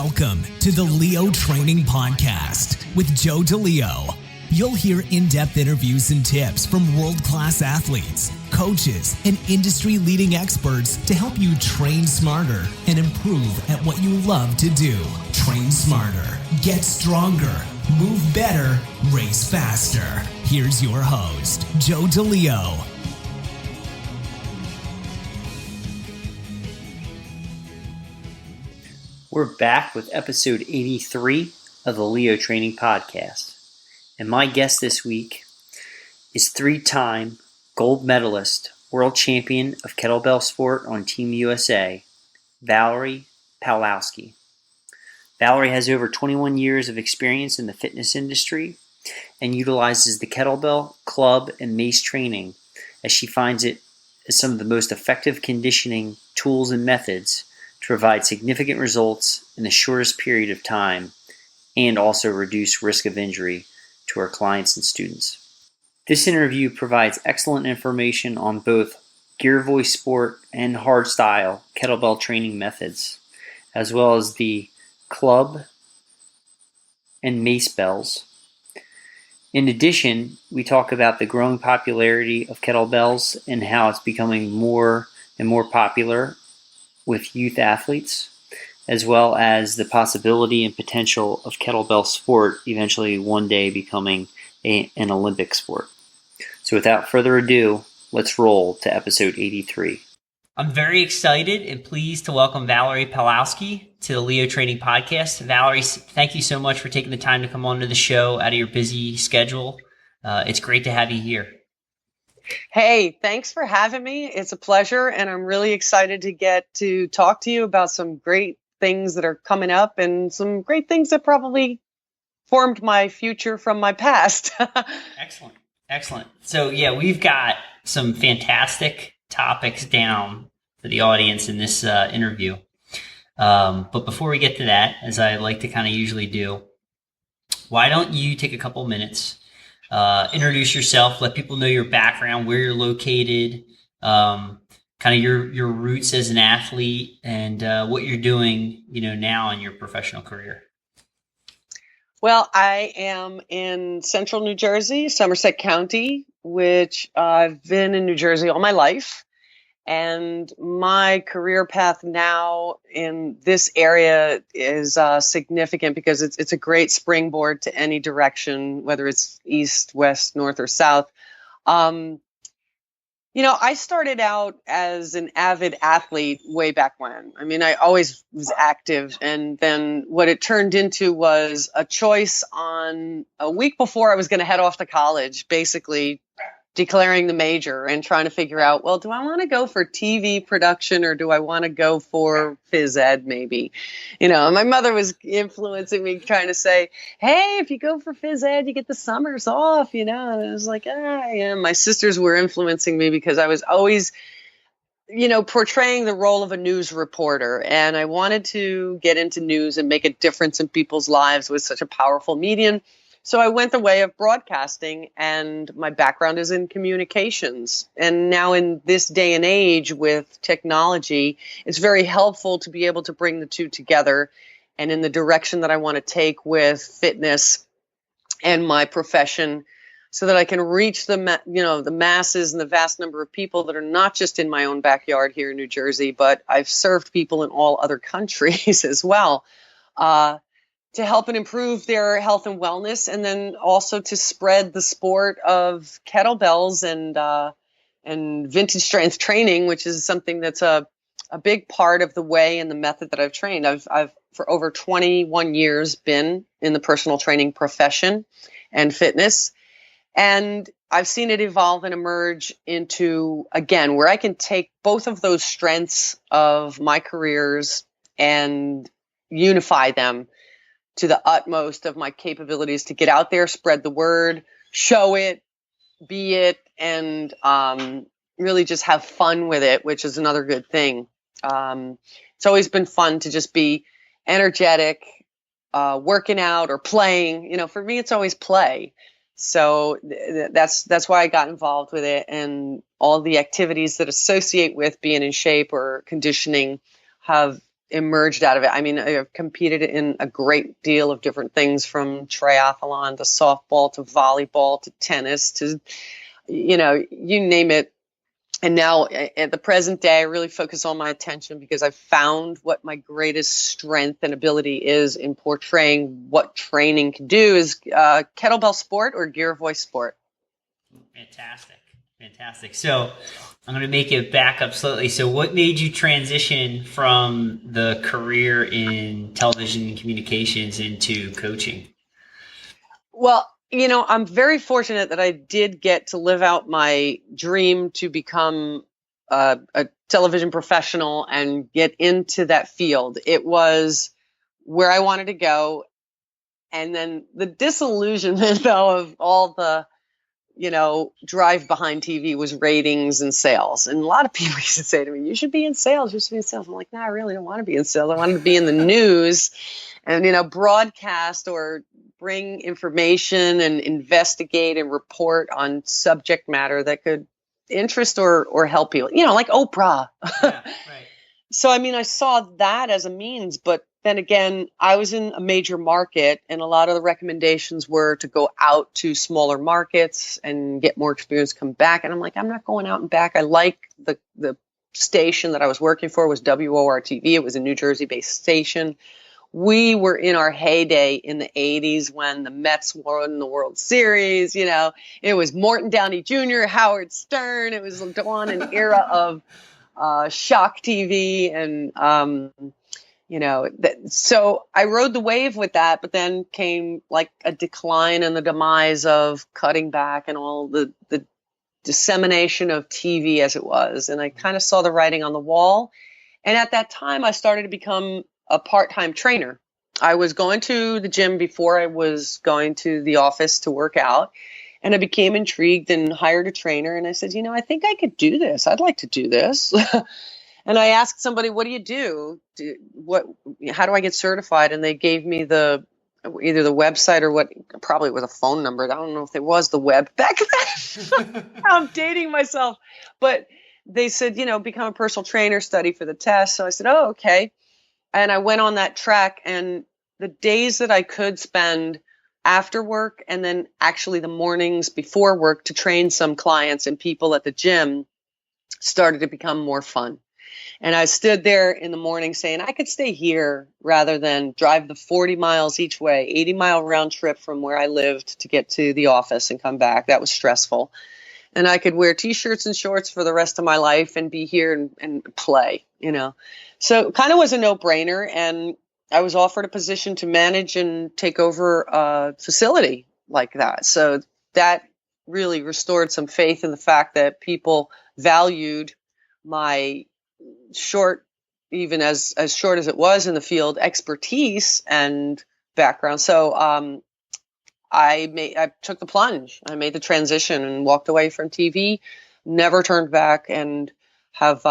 Welcome to the Leo Training Podcast with Joe DeLeo. You'll hear in-depth interviews and tips from world-class athletes, coaches, and industry-leading experts to help you train smarter and improve at what you love to do. Train smarter, get stronger, move better, race faster. Here's your host, Joe DeLeo. We're back with episode 83 of the Leo Training Podcast. And my guest this week is three-time gold medalist, world champion of Kettlebell Sport on Team USA, Valerie Pawlowski. Valerie has over 21 years of experience in the fitness industry and utilizes the kettlebell, club, and mace training as she finds it as some of the most effective conditioning tools and methods to provide significant results in the shortest period of time and also reduce risk of injury to our clients and students. This interview provides excellent information on both girevoy sport and hardstyle kettlebell training methods, as well as the club and mace bells. In addition, we talk about the growing popularity of kettlebells and how it's becoming more and more popular with youth athletes, as well as the possibility and potential of kettlebell sport eventually one day becoming an Olympic sport. So without further ado, let's roll to episode 83. I'm very excited and pleased to welcome Valerie Pawlowski to the Leo Training Podcast. Valerie, thank you so much for taking the time to come on to the show out of your busy schedule. It's great to have you here. Hey, thanks for having me. It's a pleasure, and I'm really excited to get to talk to you about some great things that are coming up and some great things that probably formed my future from my past. Excellent. So yeah, we've got some fantastic topics down for the audience in this interview. But before we get to that, as I like to kind of usually do, why don't you take a couple minutes, introduce yourself, let people know your background, where you're located, kind of your roots as an athlete, and what you're doing, now in your professional career. Well, I am in central New Jersey, Somerset County, which I've been in New Jersey all my life. And my career path now in this area is significant because it's a great springboard to any direction, whether it's east, west, north, or south. I started out as an avid athlete way back when. I mean, I always was active. And then what it turned into was a choice on a week before I was going to head off to college, basically declaring the major and trying to figure out, well, do I want to go for TV production or do I want to go for phys ed maybe? My mother was influencing me, trying to say, hey, if you go for phys ed, you get the summers off, and I was like, yeah. My sisters were influencing me because I was always, portraying the role of a news reporter. And I wanted to get into news and make a difference in people's lives with such a powerful medium. So I went the way of broadcasting, and my background is in communications. And now in this day and age with technology, it's very helpful to be able to bring the two together and in the direction that I want to take with fitness and my profession so that I can reach the masses and the vast number of people that are not just in my own backyard here in New Jersey, but I've served people in all other countries as well. To help and improve their health and wellness, and then also to spread the sport of kettlebells and vintage strength training, which is something that's a big part of the way and the method that I've trained. I've for over 21 years been in the personal training profession and fitness, and I've seen it evolve and emerge into, again, where I can take both of those strengths of my careers and unify them to the utmost of my capabilities to get out there, spread the word, show it, be it, and really just have fun with it, which is another good thing. It's always been fun to just be energetic, working out or playing. For me, it's always play. So that's why I got involved with it, and all the activities that associate with being in shape or conditioning have emerged out of it. I mean, I've competed in a great deal of different things, from triathlon to softball to volleyball to tennis to, you name it. And now at the present day, I really focus all my attention because I've found what my greatest strength and ability is in portraying what training can do is kettlebell sport or girevoy sport. Fantastic. So I'm going to make it back up slightly. So what made you transition from the career in television and communications into coaching? Well, I'm very fortunate that I did get to live out my dream to become a television professional and get into that field. It was where I wanted to go. And then the disillusionment, though, of all the, drive behind TV was ratings and sales. And a lot of people used to say to me, you should be in sales. You should be in sales. I'm like, no, I really don't want to be in sales. I wanted to be in the news and, broadcast or bring information and investigate and report on subject matter that could interest or help you, like Oprah. Yeah, right. So, I saw that as a means, but then again, I was in a major market and a lot of the recommendations were to go out to smaller markets and get more experience, come back. And I'm like, I'm not going out and back. I like the station that I was working for was WOR-TV. It was a New Jersey-based station. We were in our heyday in the 80s when the Mets won the World Series. It was Morton Downey Jr., Howard Stern. It was on an era of shock TV and, so I rode the wave with that, but then came like a decline and the demise of cutting back and all the dissemination of TV as it was. And I kind of saw the writing on the wall. And at that time, I started to become a part-time trainer. I was going to the gym before I was going to the office to work out. And I became intrigued and hired a trainer. And I said, I think I could do this. I'd like to do this. And I asked somebody, what do you do? How do I get certified? And they gave me either the website or what probably was a phone number. I don't know if it was the web back then. I'm dating myself. But they said, become a personal trainer, study for the test. So I said, oh, okay. And I went on that track. And the days that I could spend after work and then actually the mornings before work to train some clients and people at the gym started to become more fun. And I stood there in the morning saying, I could stay here rather than drive the 40 miles each way, 80-mile round trip from where I lived to get to the office and come back. That was stressful. And I could wear T-shirts and shorts for the rest of my life and be here and play, So it kind of was a no-brainer. And I was offered a position to manage and take over a facility like that. So that really restored some faith in the fact that people valued my short, even as short as it was in the field, expertise and background. So I took the plunge. I made the transition and walked away from TV, never turned back, and have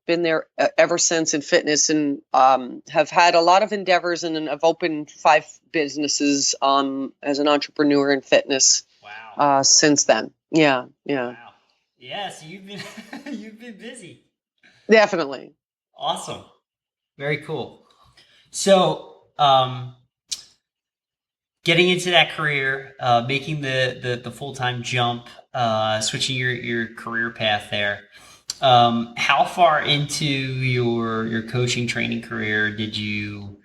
been there ever since in fitness, and have had a lot of endeavors, and I've opened 5 businesses as an entrepreneur in fitness. Wow. Since then. Yeah. Wow. Yes, you've been busy. Definitely. Awesome. Very cool. So, getting into that career, making the full-time jump, switching your career path there. How far into your coaching training career did you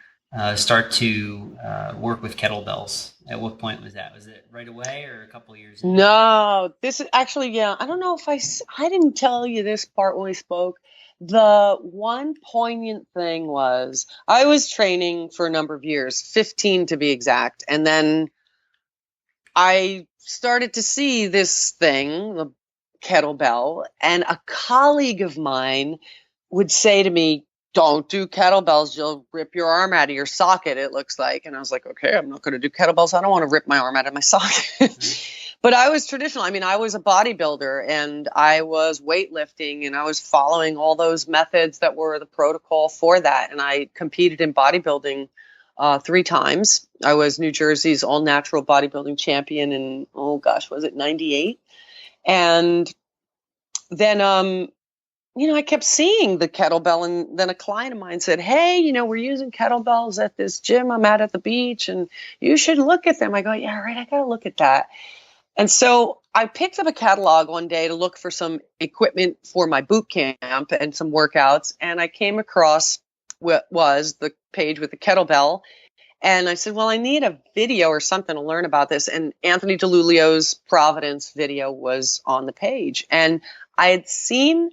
start to work with kettlebells? At what point was that? Was it right away or a couple of years ago? No, this is actually, I don't know if I didn't tell you this part when we spoke. The one poignant thing was I was training for a number of years, 15 to be exact. And then I started to see this thing, the kettlebell, and a colleague of mine would say to me, don't do kettlebells. You'll rip your arm out of your socket, it looks like. And I was like, okay, I'm not going to do kettlebells. I don't want to rip my arm out of my socket. But I was traditional. I was a bodybuilder and I was weightlifting and I was following all those methods that were the protocol for that. And I competed in bodybuilding 3 times. I was New Jersey's all-natural bodybuilding champion in, was it 98? And then I kept seeing the kettlebell, and then a client of mine said, hey, we're using kettlebells at this gym I'm at the beach, and you should look at them. I go, yeah, right, I got to look at that. And so I picked up a catalog one day to look for some equipment for my boot camp and some workouts, and I came across what was the page with the kettlebell. And I said, well, I need a video or something to learn about this. And Anthony DeLulio's Providence video was on the page. And I had seen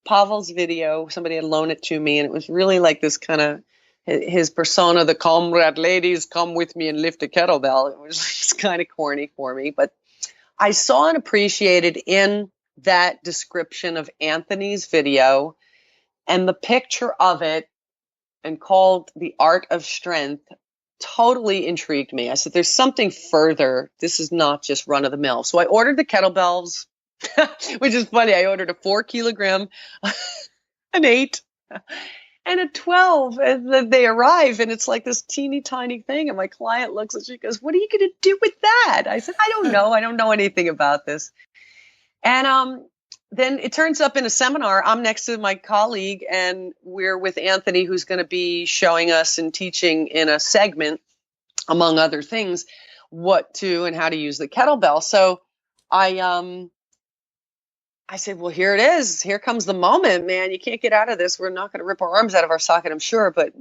Pavel's video. Somebody had loaned it to me, and it was really like this kind of his persona, the comrade ladies, come with me and lift a kettlebell. It was just kind of corny for me. But I saw and appreciated in that description of Anthony's video and the picture of it, and called The Art of Strength, totally intrigued me. I said, there's something further. This is not just run of the mill. So I ordered the kettlebells, which is funny. I ordered a 4 kilogram, an 8, and a 12. And then they arrive, and it's like this teeny tiny thing. And my client looks and she goes, what are you going to do with that? I said, I don't know. I don't know anything about this. And then it turns up in a seminar. I'm next to my colleague, and we're with Anthony, who's going to be showing us and teaching in a segment, among other things, what to and how to use the kettlebell. So I said, well, here it is. Here comes the moment, man. You can't get out of this. We're not going to rip our arms out of our socket, I'm sure. But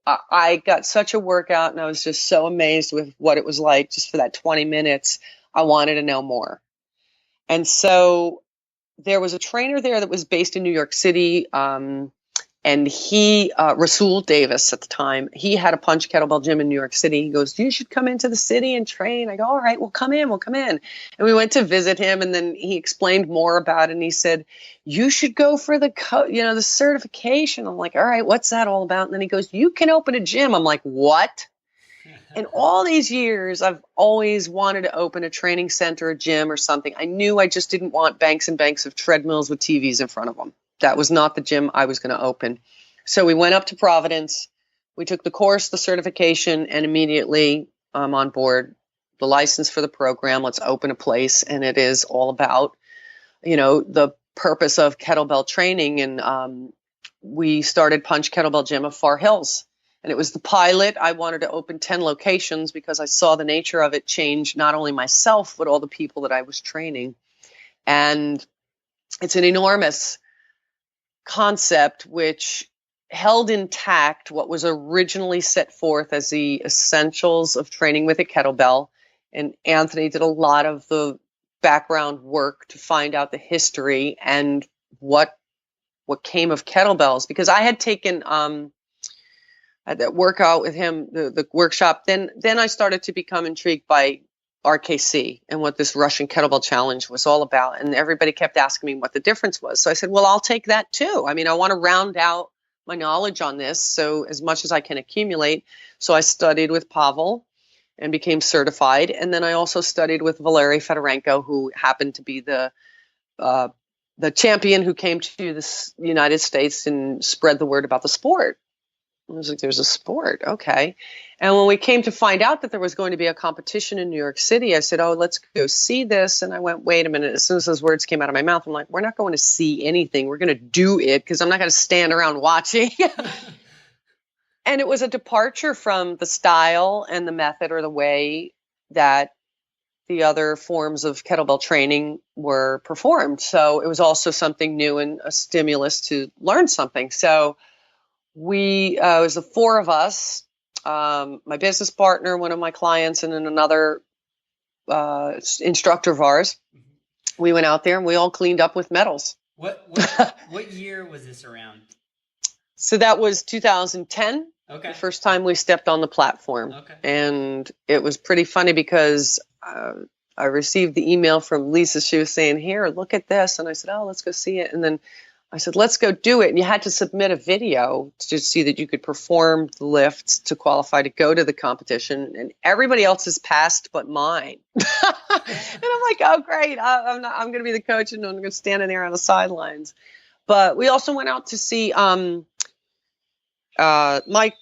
I got such a workout, and I was just so amazed with what it was like just for that 20 minutes. I wanted to know more. And so there was a trainer there that was based in New York City, and he, Rasul Davis at the time, he had a punch kettlebell gym in New York City. He goes, you should come into the city and train. I go, all right, we'll come in. And we went to visit him, and then he explained more about it, and he said, you should go for the certification. I'm like, all right, what's that all about? And then he goes, you can open a gym. I'm like, what? In all these years, I've always wanted to open a training center, a gym, or something. I knew I just didn't want banks and banks of treadmills with TVs in front of them. That was not the gym I was going to open. So we went up to Providence. We took the course, the certification, and immediately I'm on board. The license for the program. Let's open a place. And it is all about, the purpose of kettlebell training. And we started Punch Kettlebell Gym of Far Hills. And it was the pilot. I wanted to open 10 locations because I saw the nature of it change not only myself, but all the people that I was training. And it's an enormous concept which held intact what was originally set forth as the essentials of training with a kettlebell. And Anthony did a lot of the background work to find out the history and what came of kettlebells. Because I had taken that workout with him, the workshop. Then I started to become intrigued by RKC and what this Russian kettlebell challenge was all about. And everybody kept asking me what the difference was. So I said, well, I'll take that too. I mean, I want to round out my knowledge on this, so as much as I can accumulate. So I studied with Pavel and became certified. And then I also studied with Valerie Fedorenko, who happened to be the champion who came to the United States and spread the word about the sport. I was like, there's a sport. Okay. And when we came to find out that there was going to be a competition in New York City, I said, oh, let's go see this. And I went, wait a minute. As soon as those words came out of my mouth, I'm like, we're not going to see anything. We're going to do it, because I'm not going to stand around watching. And it was a departure from the style and the method or the way that the other forms of kettlebell training were performed. So it was also something new and a stimulus to learn something. So it was the four of us, my business partner, one of my clients, and then another instructor of ours. Mm-hmm. We went out there and we all cleaned up with medals. What year was this around? So that was 2010. Okay. The first time we stepped on the platform. Okay. And it was pretty funny because I received the email from Lisa. She was saying, here, look at this. And I said, oh, let's go see it. And then I said, let's go do it. And you had to submit a video to see that you could perform the lifts to qualify to go to the competition. And everybody else's passed but mine. And I'm like, oh, great. I'm going to be the coach, and I'm going to stand in there on the sidelines. But we also went out to see Mike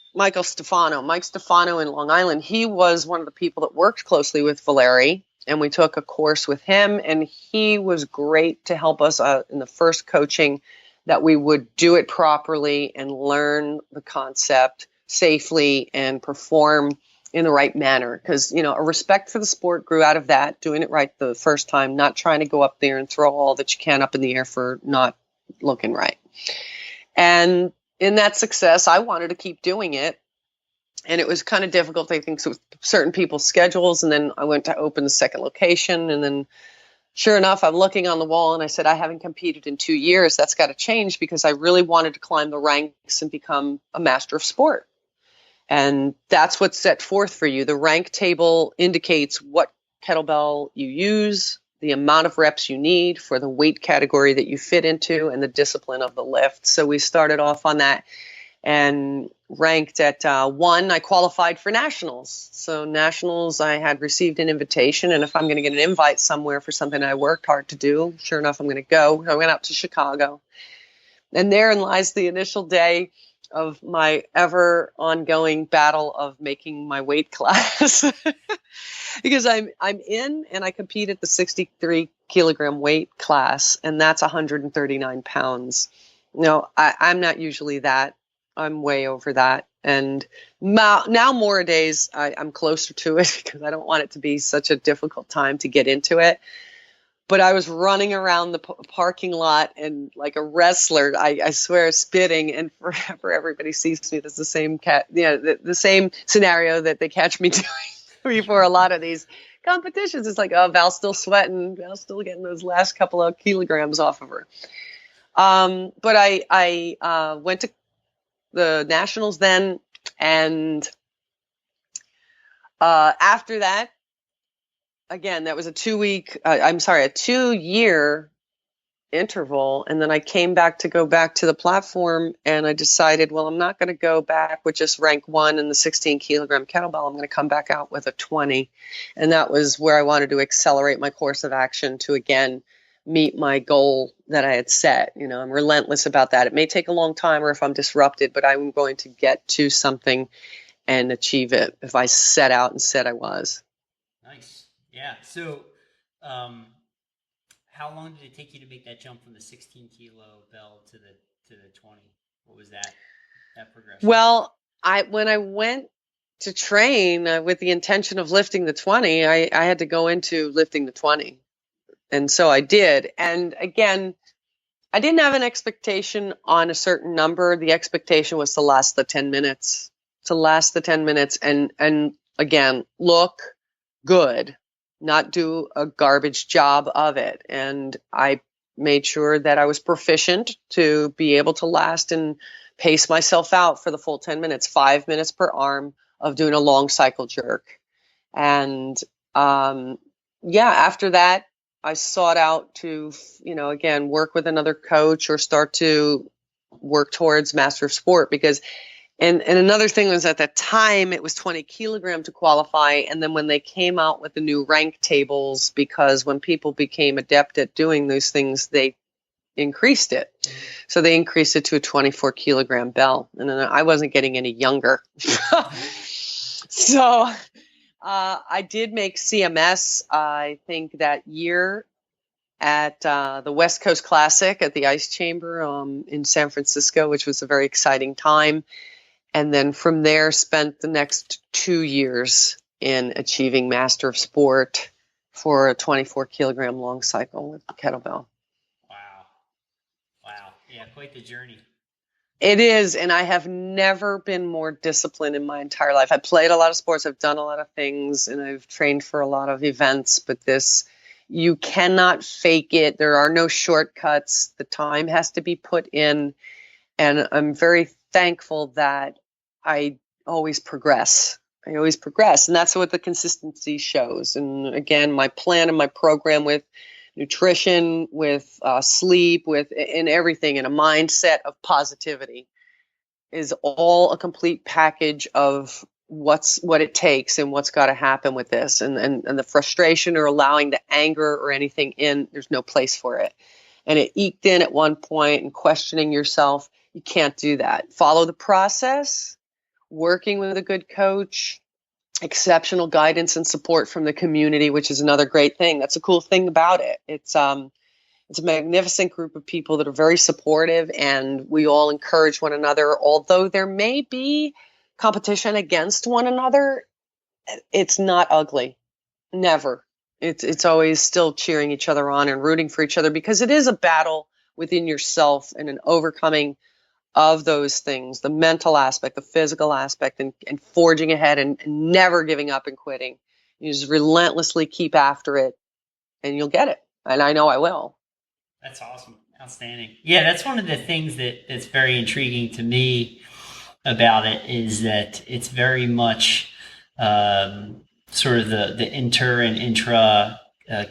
Stefano in Long Island. He was one of the people that worked closely with Valerie. And we took a course with him, and he was great to help us in the first coaching that we would do it properly and learn the concept safely and perform in the right manner. Because, a respect for the sport grew out of that, doing it right the first time, not trying to go up there and throw all that you can up in the air for not looking right. And in that success, I wanted to keep doing it. And it was kind of difficult, I think, with certain people's schedules. And then I went to open the second location. And then sure enough, I'm looking on the wall and I said, I haven't competed in 2 years. That's got to change, because I really wanted to climb the ranks and become a master of sport. And that's what's set forth for you. The rank table indicates what kettlebell you use, the amount of reps you need for the weight category that you fit into, and the discipline of the lift. So we started off on that and ranked at 1. I qualified for nationals. So nationals, I had received an invitation, and if I'm going to get an invite somewhere for something I worked hard to do, sure enough, I'm going to go. I went out to Chicago, and therein lies the initial day of my ever ongoing battle of making my weight class. Because I'm in and I compete at the 63 kilogram weight class, and that's 139 pounds. I'm not usually that. I'm way over that. And now more days I'm closer to it, because I don't want it to be such a difficult time to get into it. But I was running around the parking lot and like a wrestler, I swear, spitting, and forever everybody sees me. That's the same the same scenario that they catch me doing before a lot of these competitions. It's like, oh, Val's still sweating. Val's still getting those last couple of kilograms off of her. But I went to the nationals then, and after that, again, that was a 2-year interval. And then I came back to go back to the platform, and I decided, well, I'm not going to go back with just rank 1 in the 16 kilogram kettlebell. I'm going to come back out with a 20. And that was where I wanted to accelerate my course of action to, again, meet my goal that I had set. I'm relentless about that. It may take a long time, or if I'm disrupted, but I'm going to get to something and achieve it if I set out and said I was. Nice. Yeah. So, how long did it take you to make that jump from the 16 kilo bell to the 20? What was that progression? Well, when I went to train with the intention of lifting the 20, I had to go into lifting the 20. And so I did. And again, I didn't have an expectation on a certain number. The expectation was to last the 10 minutes, and again, look good, not do a garbage job of it. And I made sure that I was proficient to be able to last and pace myself out for the full 10 minutes, 5 minutes per arm of doing a long cycle jerk. And after that, I sought out to, again, work with another coach or start to work towards Master of Sport, because and another thing was, at that time it was 20 kilogram to qualify. And then when they came out with the new rank tables, because when people became adept at doing those things, they increased it. So they increased it to a 24 kilogram bell. And then I wasn't getting any younger. So I did make CMS, I think, that year at the West Coast Classic at the Ice Chamber in San Francisco, which was a very exciting time. And then from there, spent the next 2 years in achieving Master of Sport for a 24 kilogram long cycle with the kettlebell. Wow. Yeah, quite the journey. It is. And I have never been more disciplined in my entire life. I played a lot of sports. I've done a lot of things, and I've trained for a lot of events. But this, you cannot fake it. There are no shortcuts. The time has to be put in. And I'm very thankful that I always progress. And that's what the consistency shows. And again, my plan and my program with nutrition, with sleep, in everything, and a mindset of positivity is all a complete package of what it takes and what's got to happen with this. And the frustration or allowing the anger or anything in, there's no place for it. And it eked in at one point, and questioning yourself, you can't do that. Follow the process, working with a good coach, exceptional guidance and support from the community, which is another great thing. That's a cool thing about it. It's It's a magnificent group of people that are very supportive, and we all encourage one another. Although there may be competition against one another, it's not ugly. Never. It's always still cheering each other on and rooting for each other, because it is a battle within yourself and an overcoming of those things, the mental aspect, the physical aspect, and forging ahead and never giving up and quitting. You just relentlessly keep after it and you'll get it. And I know I will. That's awesome. Outstanding. Yeah, that's one of the things that's very intriguing to me about it, is that it's very much sort of the inter and intra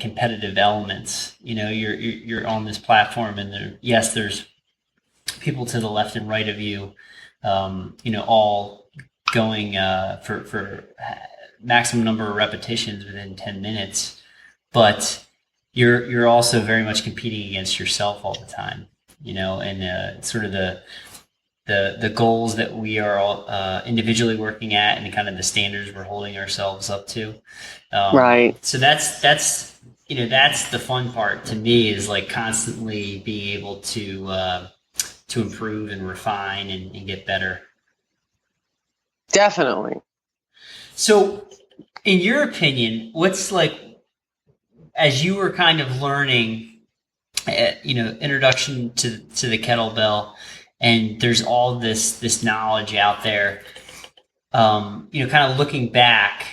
competitive elements. You know, you're on this platform, and there's people to the left and right of you, all going for maximum number of repetitions within 10 minutes, but you're also very much competing against yourself all the time, and sort of the goals that we are all individually working at, and kind of the standards we're holding ourselves up to. Right. So that's the fun part to me, is like constantly being able to improve and refine and get better. Definitely. So in your opinion, what's like, as you were kind of learning, introduction to the kettlebell, and there's all this knowledge out there, kind of looking back,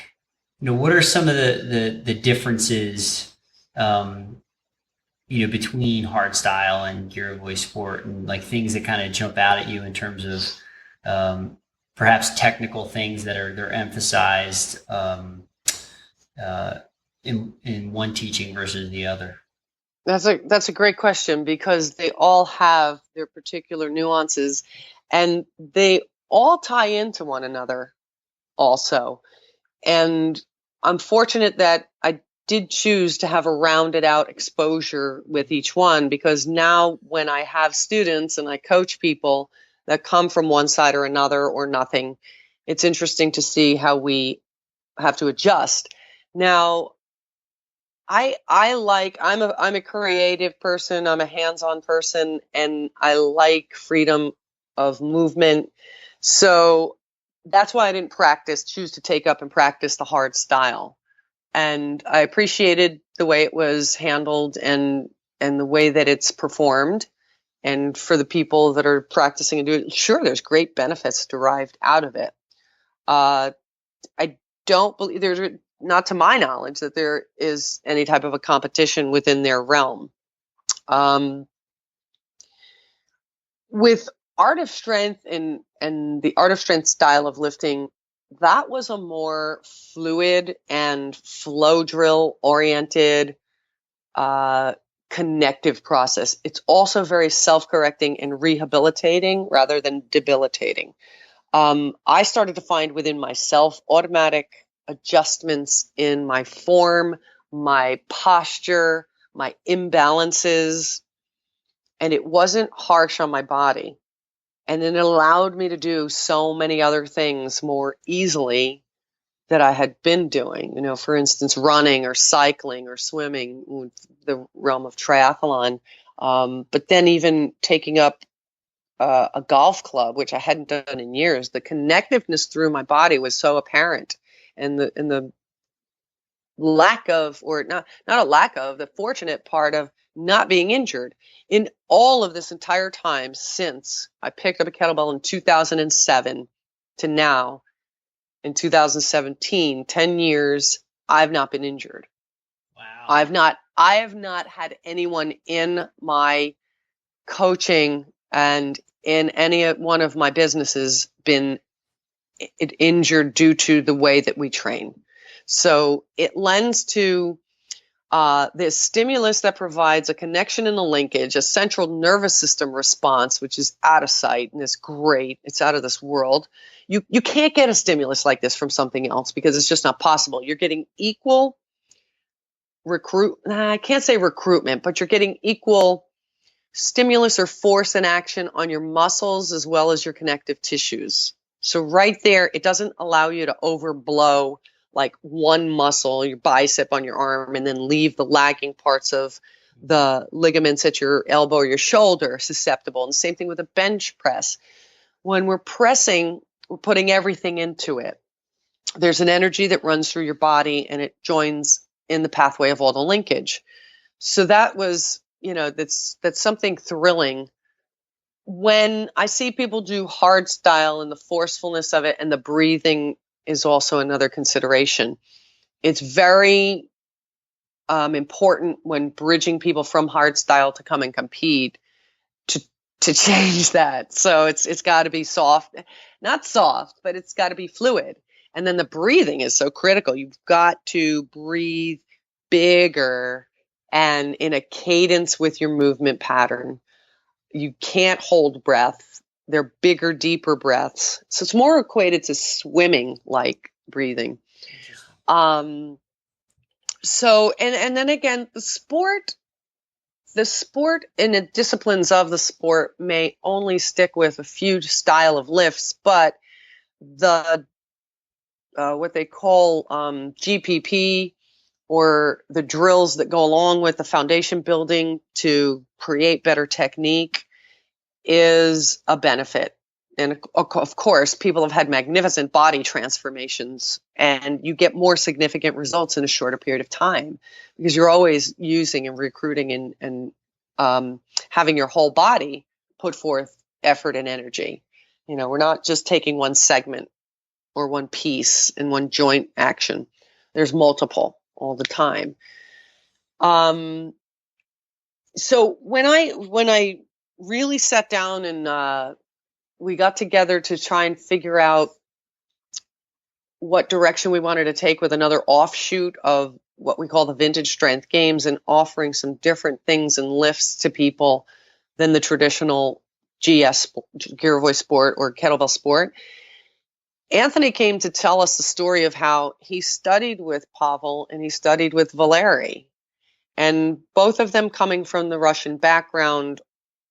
what are some of the differences, between Hardstyle and Girevoy Sport, and like things that kind of jump out at you in terms of perhaps technical things that they're emphasized in one teaching versus the other? That's a great question, because they all have their particular nuances, and they all tie into one another also. And I'm fortunate that I did choose to have a rounded out exposure with each one, because now when I have students and I coach people that come from one side or another or nothing, it's interesting to see how we have to adjust. Now, I'm a creative person, I'm a hands-on person, and I like freedom of movement. So that's why I didn't choose to take up and practice the Hardstyle. And I appreciated the way it was handled and the way that it's performed. And for the people that are practicing and doing it, sure, there's great benefits derived out of it. I don't believe there's, not to my knowledge, that there is any type of a competition within their realm. With Art of Strength and the Art of Strength style of lifting, that was a more fluid and flow drill oriented, connective process. It's also very self-correcting and rehabilitating rather than debilitating. I started to find within myself automatic adjustments in my form, my posture, my imbalances, and it wasn't harsh on my body. And it allowed me to do so many other things more easily that I had been doing, for instance, running or cycling or swimming, the realm of triathlon. But then even taking up a golf club, which I hadn't done in years, the connectiveness through my body was so apparent. And the lack of, or not a lack of, the fortunate part of not being injured in all of this entire time since I picked up a kettlebell in 2007 to now in 2017, 10 years, I've not been injured. Wow. I have not had anyone in my coaching and in any one of my businesses been injured due to the way that we train. So it lends to this stimulus that provides a connection and a linkage, a central nervous system response, which is out of sight and it's great. It's out of this world. You can't get a stimulus like this from something else because it's just not possible. You're getting equal I can't say recruitment, but you're getting equal stimulus or force and action on your muscles as well as your connective tissues. So right there, it doesn't allow you to overblow like one muscle, your bicep on your arm, and then leave the lagging parts of the ligaments at your elbow or your shoulder are susceptible. And the same thing with a bench press. When we're pressing, we're putting everything into it. There's an energy that runs through your body and it joins in the pathway of all the linkage. So that was, that's something thrilling. When I see people do hardstyle and the forcefulness of it, and the breathing is also another consideration. It's very important when bridging people from hardstyle to come and compete to change that. So it's got to be soft, not soft, but it's got to be fluid. And then the breathing is so critical. You've got to breathe bigger and in a cadence with your movement pattern. You can't hold breath. They're bigger, deeper breaths. So it's more equated to swimming like breathing. So, and then again, the sport and the disciplines of the sport may only stick with a few style of lifts, but the what they call GPP, or the drills that go along with the foundation building to create better technique, is a benefit. And of course, people have had magnificent body transformations, and you get more significant results in a shorter period of time because you're always using and recruiting and having your whole body put forth effort and energy. We're not just taking one segment or one piece in one joint action. There's multiple all the time. So when I really sat down and we got together to try and figure out what direction we wanted to take with another offshoot of what we call the vintage strength games, and offering some different things and lifts to people than the traditional girevoy sport or kettlebell sport. Anthony came to tell us the story of how he studied with Pavel and he studied with Valerie, and both of them coming from the Russian background,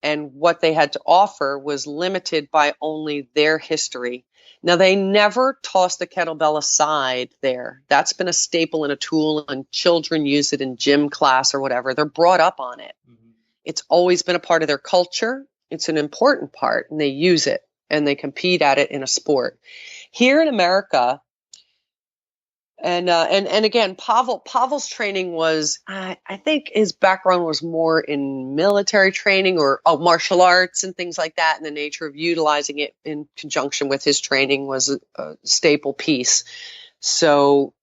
and what they had to offer was limited by only their history. Now, they never tossed the kettlebell aside there. That's been a staple and a tool, and children use it in gym class or whatever. They're brought up on it. Mm-hmm. It's always been a part of their culture. It's an important part, and they use it, and they compete at it in a sport. Here in America, and again, Pavel's training was, I think his background was more in military training or martial arts and things like that, and the nature of utilizing it in conjunction with his training was a staple piece. So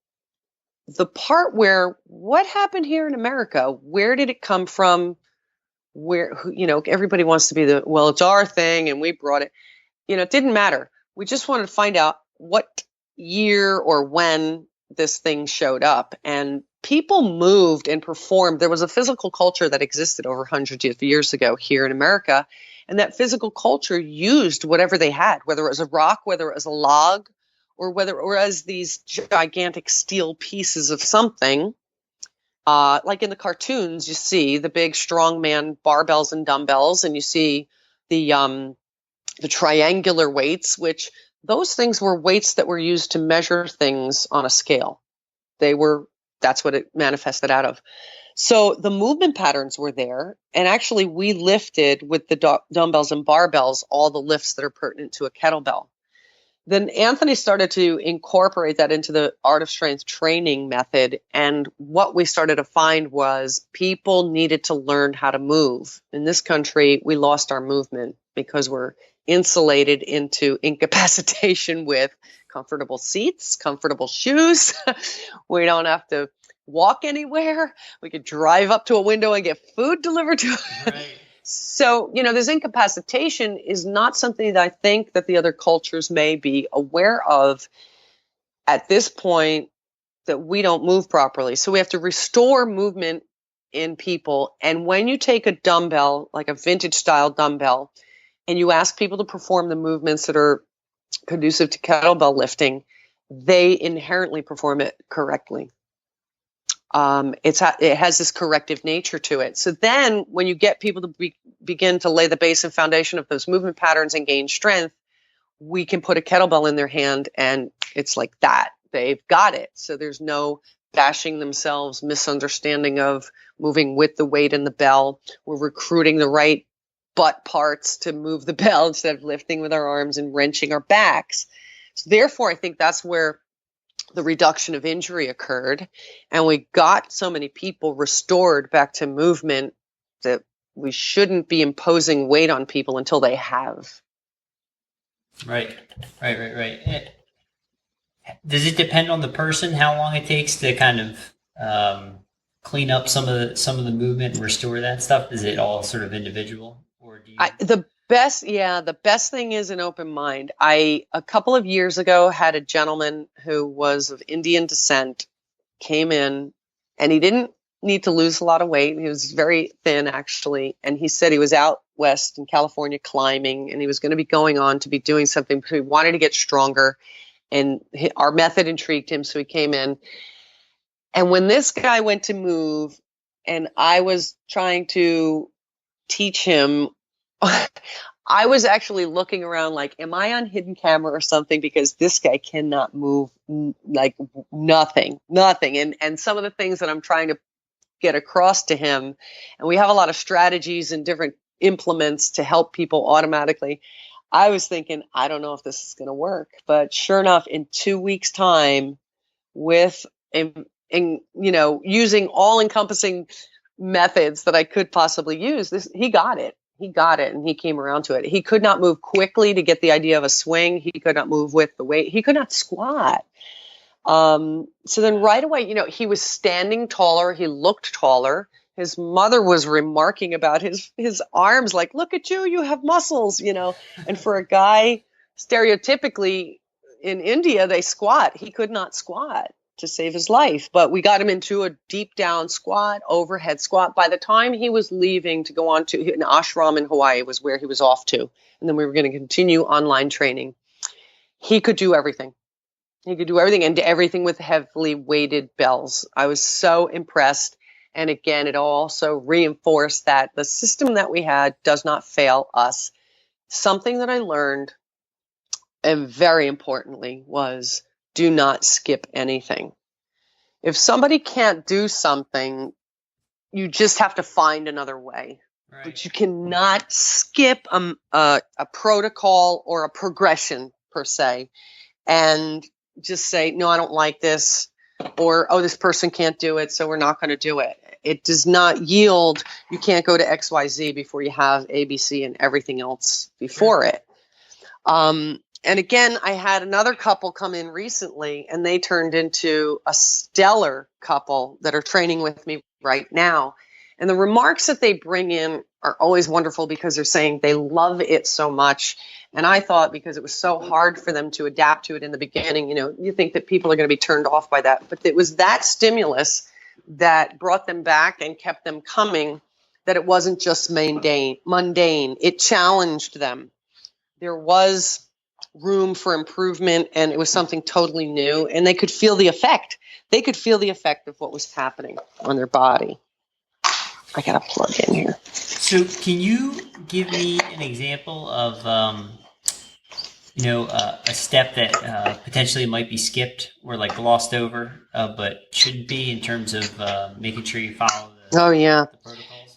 the part where what happened here in America, where did it come from? Everybody wants to be it's our thing and we brought it. It didn't matter. We just wanted to find out what year or when this thing showed up, and people moved and performed. There was a physical culture that existed over hundreds of years ago here in America, and that physical culture used whatever they had, whether it was a rock, whether it was a log, or whether it was these gigantic steel pieces of something. Like in the cartoons, you see the big strongman barbells and dumbbells, and you see the triangular weights, which those things were weights that were used to measure things on a scale. That's what it manifested out of. So the movement patterns were there. And actually we lifted with the dumbbells and barbells, all the lifts that are pertinent to a kettlebell. Then Anthony started to incorporate that into the art of strength training method. And what we started to find was people needed to learn how to move. In this country, we lost our movement because we're insulated into incapacitation with comfortable seats, comfortable shoes. We don't have to walk anywhere. We could drive up to a window and get food delivered to us. Right. So, this incapacitation is not something that I think that the other cultures may be aware of at this point, that we don't move properly. So we have to restore movement in people. And when you take a dumbbell, like a vintage style dumbbell, and you ask people to perform the movements that are conducive to kettlebell lifting, they inherently perform it correctly. It has this corrective nature to it. So then when you get people to begin to lay the base and foundation of those movement patterns and gain strength, we can put a kettlebell in their hand and it's like that. They've got it. So there's no bashing themselves, misunderstanding of moving with the weight in the bell. We're recruiting the right butt parts to move the bell instead of lifting with our arms and wrenching our backs. So therefore, I think that's where the reduction of injury occurred. And we got so many people restored back to movement that we shouldn't be imposing weight on people until they have. Right. Does it depend on the person how long it takes to kind of clean up some of the movement and restore that stuff? Is it all sort of individual, or do you? The best thing is an open mind. A couple of years ago had a gentleman who was of Indian descent, came in, and he didn't need to lose a lot of weight. He was very thin, actually, and he said he was out west in California climbing, and he was going to be going on to be doing something, but he wanted to get stronger, and our method intrigued him, so he came in. And when this guy went to move, and I was trying to teach him, I was actually looking around like, am I on hidden camera or something? Because this guy cannot move, like nothing. And some of the things that I'm trying to get across to him, and we have a lot of strategies and different implements to help people automatically. I was thinking, I don't know if this is going to work, but sure enough, in 2 weeks' time, with using all-encompassing methods that I could possibly use, he got it, and he came around to it. He could not move quickly to get the idea of a swing. He could not move with the weight. He could not squat. So then right away, he was standing taller. He looked taller. His mother was remarking about his arms, like, look at you, you have muscles, and for a guy, stereotypically in India, they squat. He could not squat to save his life, but we got him into a deep down squat, overhead squat. By the time he was leaving to go on to an ashram in Hawaii was where he was off to. And then we were going to continue online training. He could do everything. And everything with heavily weighted bells. I was so impressed. And again, it also reinforced that the system that we had does not fail us. Something that I learned, and very importantly, was do not skip anything. If somebody can't do something, you just have to find another way. Right. But you cannot skip a protocol or a progression per se, and just say, no, I don't like this, or, oh, this person can't do it, so we're not going to do it. It does not yield. You can't go to XYZ before you have ABC and everything else before it. And again, I had another couple come in recently, and they turned into a stellar couple that are training with me right now. And the remarks that they bring in are always wonderful because they're saying they love it so much. And I thought because it was so hard for them to adapt to it in the beginning, you think that people are going to be turned off by that. But it was that stimulus that brought them back and kept them coming, that it wasn't just mundane. It challenged them. There was room for improvement, and it was something totally new, and they could feel the effect. They could feel the effect of what was happening on their body. I got to plug in here. So can you give me an example of, a step that potentially might be skipped or like glossed over, but shouldn't be, in terms of making sure you follow the protocols?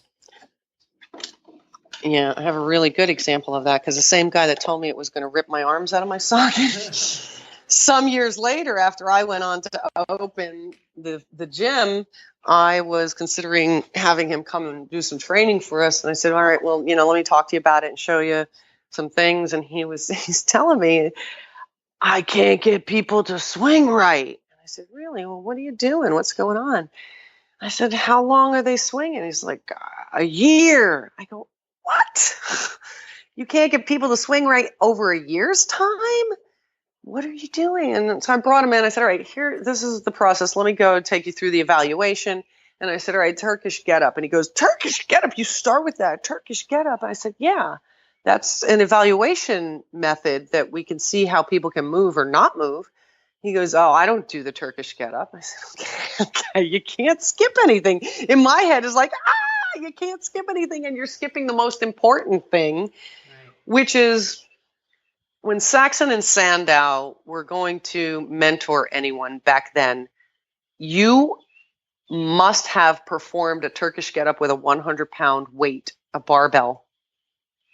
Yeah, I have a really good example of that, because the same guy that told me it was going to rip my arms out of my socket, some years later, after I went on to open the gym, I was considering having him come and do some training for us. And I said, all right, well, let me talk to you about it and show you some things. And he's telling me, I can't get people to swing right. And I said, really? Well, what are you doing? What's going on? I said, how long are they swinging? He's like, a year. I go, what? You can't get people to swing right over a year's time? What are you doing? And so I brought him in. I said, all right, this is the process. Let me go and take you through the evaluation. And I said, all right, Turkish get up. And he goes, Turkish get up? You start with that, Turkish get up. And I said, yeah, that's an evaluation method that we can see how people can move or not move. He goes, oh, I don't do the Turkish get up. I said, okay, you can't skip anything. In my head, it's like, you can't skip anything, and you're skipping the most important thing, right, which is when Saxon and Sandow were going to mentor anyone back then, you must have performed a Turkish get-up with a 100-pound weight, a barbell,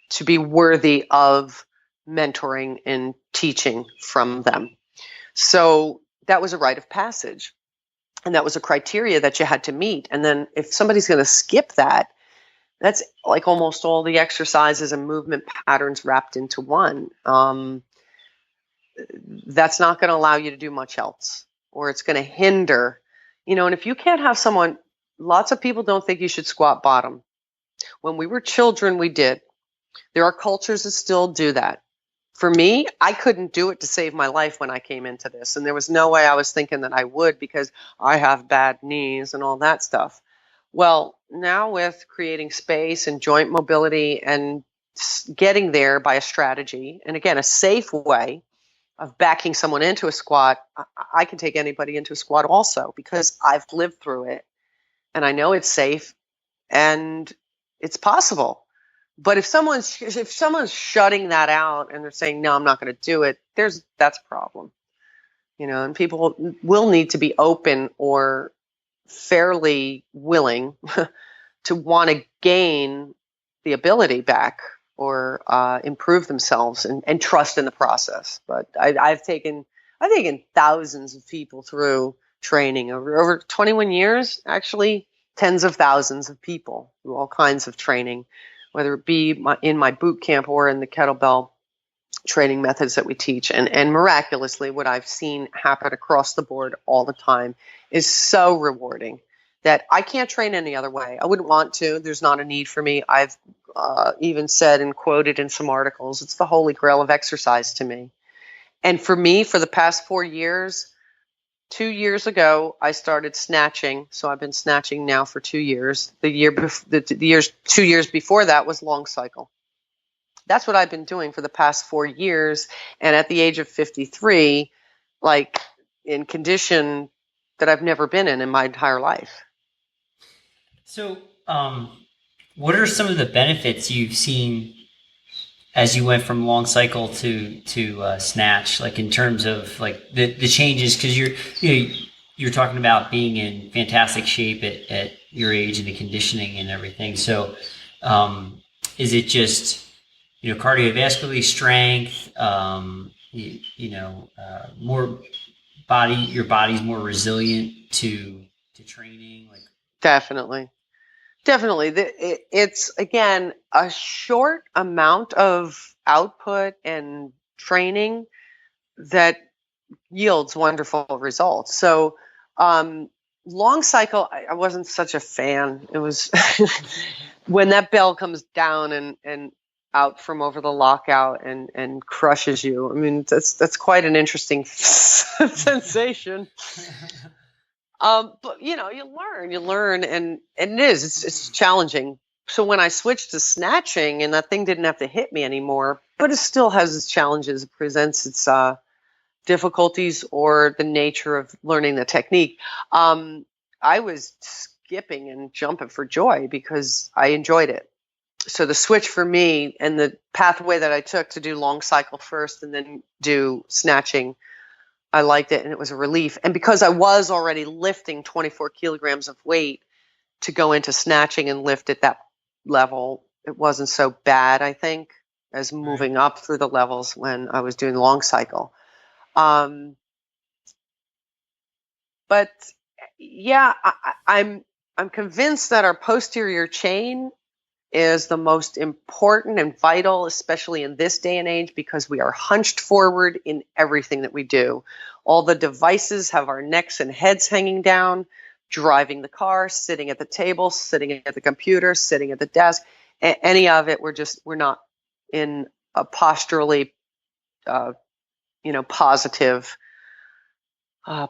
to be worthy of mentoring and teaching from them. So that was a rite of passage. And that was a criteria that you had to meet. And then if somebody's going to skip that, that's like almost all the exercises and movement patterns wrapped into one. That's not going to allow you to do much else, or it's going to hinder, and if you can't have someone, lots of people don't think you should squat bottom. When we were children, we did. There are cultures that still do that. For me, I couldn't do it to save my life when I came into this. And there was no way I was thinking that I would, because I have bad knees and all that stuff. Well, now with creating space and joint mobility and getting there by a strategy, and again, a safe way of backing someone into a squat, I can take anybody into a squat also, because I've lived through it and I know it's safe and it's possible. But if someone's shutting that out and they're saying, no, I'm not going to do it, that's a problem. And people will need to be open or fairly willing to want to gain the ability back or improve themselves and trust in the process. But I've taken thousands of people through training over 21 years, actually tens of thousands of people through all kinds of training, whether it be in my boot camp or in the kettlebell training methods that we teach. And miraculously, what I've seen happen across the board all the time is so rewarding that I can't train any other way. I wouldn't want to. There's not a need for me. I've even said and quoted in some articles, it's the holy grail of exercise to me. And for me, for the past 4 years, 2 years ago, I started snatching. So I've been snatching now for 2 years. The 2 years before that was long cycle. That's what I've been doing for the past 4 years. And at the age of 53, like in condition that I've never been in my entire life. So, what are some of the benefits you've seen as you went from long cycle to snatch, like in terms of like the changes? Because you're talking about being in fantastic shape at your age and the conditioning and everything. So, is it just cardiovascular strength? More body. Your body's more resilient to training. Like Definitely. It's, again, a short amount of output and training that yields wonderful results. So long cycle, I wasn't such a fan. It was when that bell comes down and out from over the lockout and crushes you. I mean, that's quite an interesting sensation. But you learn, and it's challenging. So when I switched to snatching, and that thing didn't have to hit me anymore, but it still has its challenges. It presents its difficulties or the nature of learning the technique. I was skipping and jumping for joy because I enjoyed it. So the switch for me and the pathway that I took to do long cycle first and then do snatching, I liked it, and it was a relief. And because I was already lifting 24 kilograms of weight, to go into snatching and lift at that level, it wasn't so bad, I think, as moving up through the levels when I was doing long cycle. But yeah, I'm convinced that our posterior chain is the most important and vital, especially in this day and age, because we are hunched forward in everything that we do. All the devices have our necks and heads hanging down, driving the car, sitting at the table, sitting at the computer, sitting at the desk. Any of it, we're not in a posturally, positive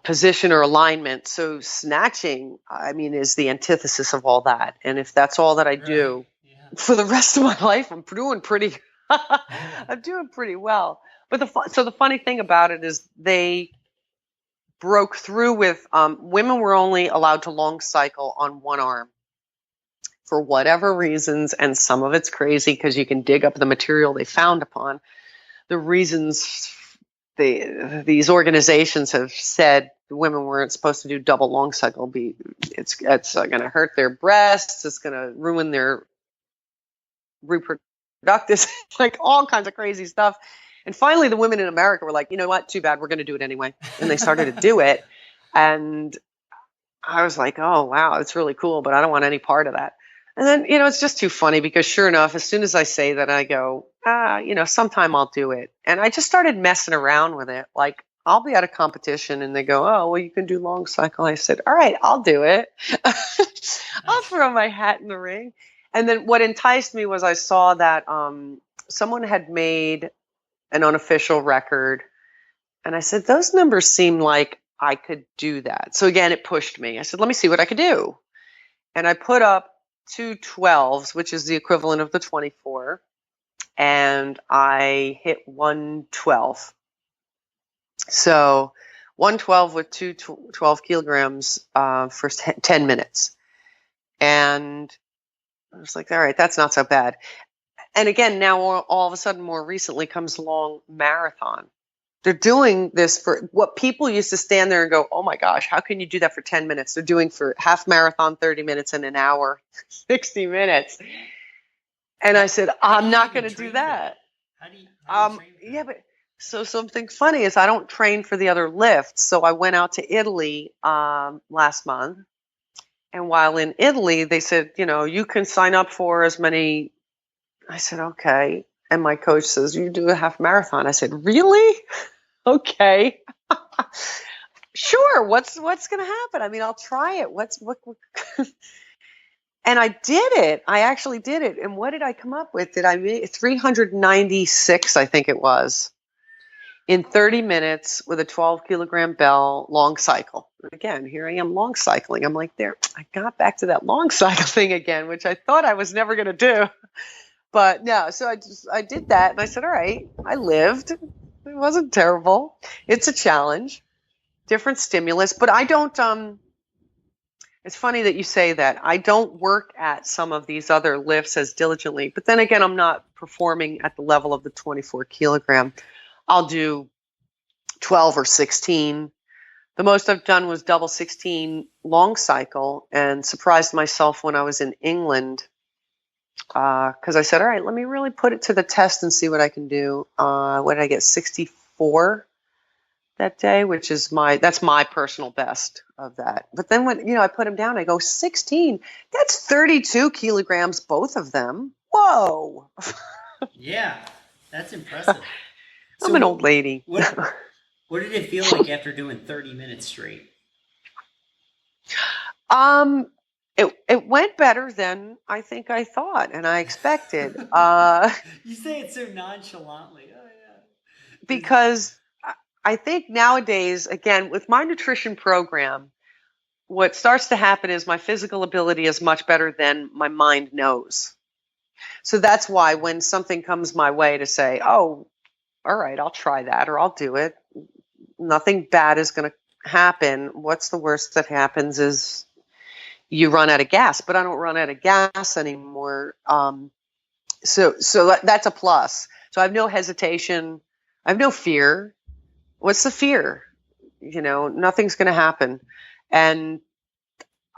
position or alignment. So snatching, is the antithesis of all that. And if that's all that I do for the rest of my life, I'm doing pretty well. But the funny thing about it is they broke through with women were only allowed to long cycle on one arm for whatever reasons, and some of it's crazy because you can dig up the material they found upon. The reasons these organizations have said women weren't supposed to do double long cycle. It's going to hurt their breasts. It's going to ruin their reproductive, like all kinds of crazy stuff. And finally, the women in America were like, you know what? Too bad. We're going to do it anyway. And they started to do it. And I was like, oh, wow, it's really cool, but I don't want any part of that. And then, it's just too funny because sure enough, as soon as I say that, I go, sometime I'll do it. And I just started messing around with it. Like, I'll be at a competition and they go, oh, well, you can do long cycle. I said, all right, I'll do it. I'll throw my hat in the ring. And then what enticed me was I saw that someone had made an unofficial record. And I said, those numbers seem like I could do that. So again, it pushed me. I said, let me see what I could do. And I put up 2 12s, which is the equivalent of the 24. And I hit 112. So 112 with 12 kilograms for 10 minutes. And I was like, all right, that's not so bad. And again, now all of a sudden, more recently comes along marathon. They're doing this for what people used to stand there and go, oh my gosh, how can you do that for 10 minutes? They're doing for half marathon, 30 minutes, and an hour, 60 minutes. And I said, I'm not going to do that. How do you train for yeah, but so something funny is I don't train for the other lifts. So I went out to Italy last month. And while in Italy, they said, you can sign up for as many. I said, okay. And my coach says, you do a half marathon. I said, really? Okay. Sure. What's going to happen? I mean, I'll try it. what? And I did it. I actually did it. And what did I come up with? Did I make 396, I think it was, in 30 minutes with a 12 kilogram bell, long cycle. Again, here I am long cycling. I'm like, there, I got back to that long cycle thing again, which I thought I was never going to do. But no, so I did that. And I said, all right, I lived. It wasn't terrible. It's a challenge, different stimulus. But I don't, it's funny that you say that. I don't work at some of these other lifts as diligently. But then again, I'm not performing at the level of the 24 kilogram. I'll do 12 or 16. The most I've done was double 16 long cycle, and surprised myself when I was in England because I said, all right, let me really put it to the test and see what I can do. What did I get? 64 that day, which is that's my personal best of that. But then when, I put them down, I go 16, that's 32 kilograms, both of them. Whoa. Yeah, that's impressive. I'm an old lady. What did it feel like after doing 30 minutes straight? It went better than I think I thought and I expected. You say it so nonchalantly. Oh yeah. Because I think nowadays, again, with my nutrition program, what starts to happen is my physical ability is much better than my mind knows. So that's why when something comes my way to say, oh, all right, I'll try that or I'll do it. Nothing bad is going to happen. What's the worst that happens is you run out of gas, but I don't run out of gas anymore. So that's a plus. So I have no hesitation. I have no fear. What's the fear? Nothing's going to happen. And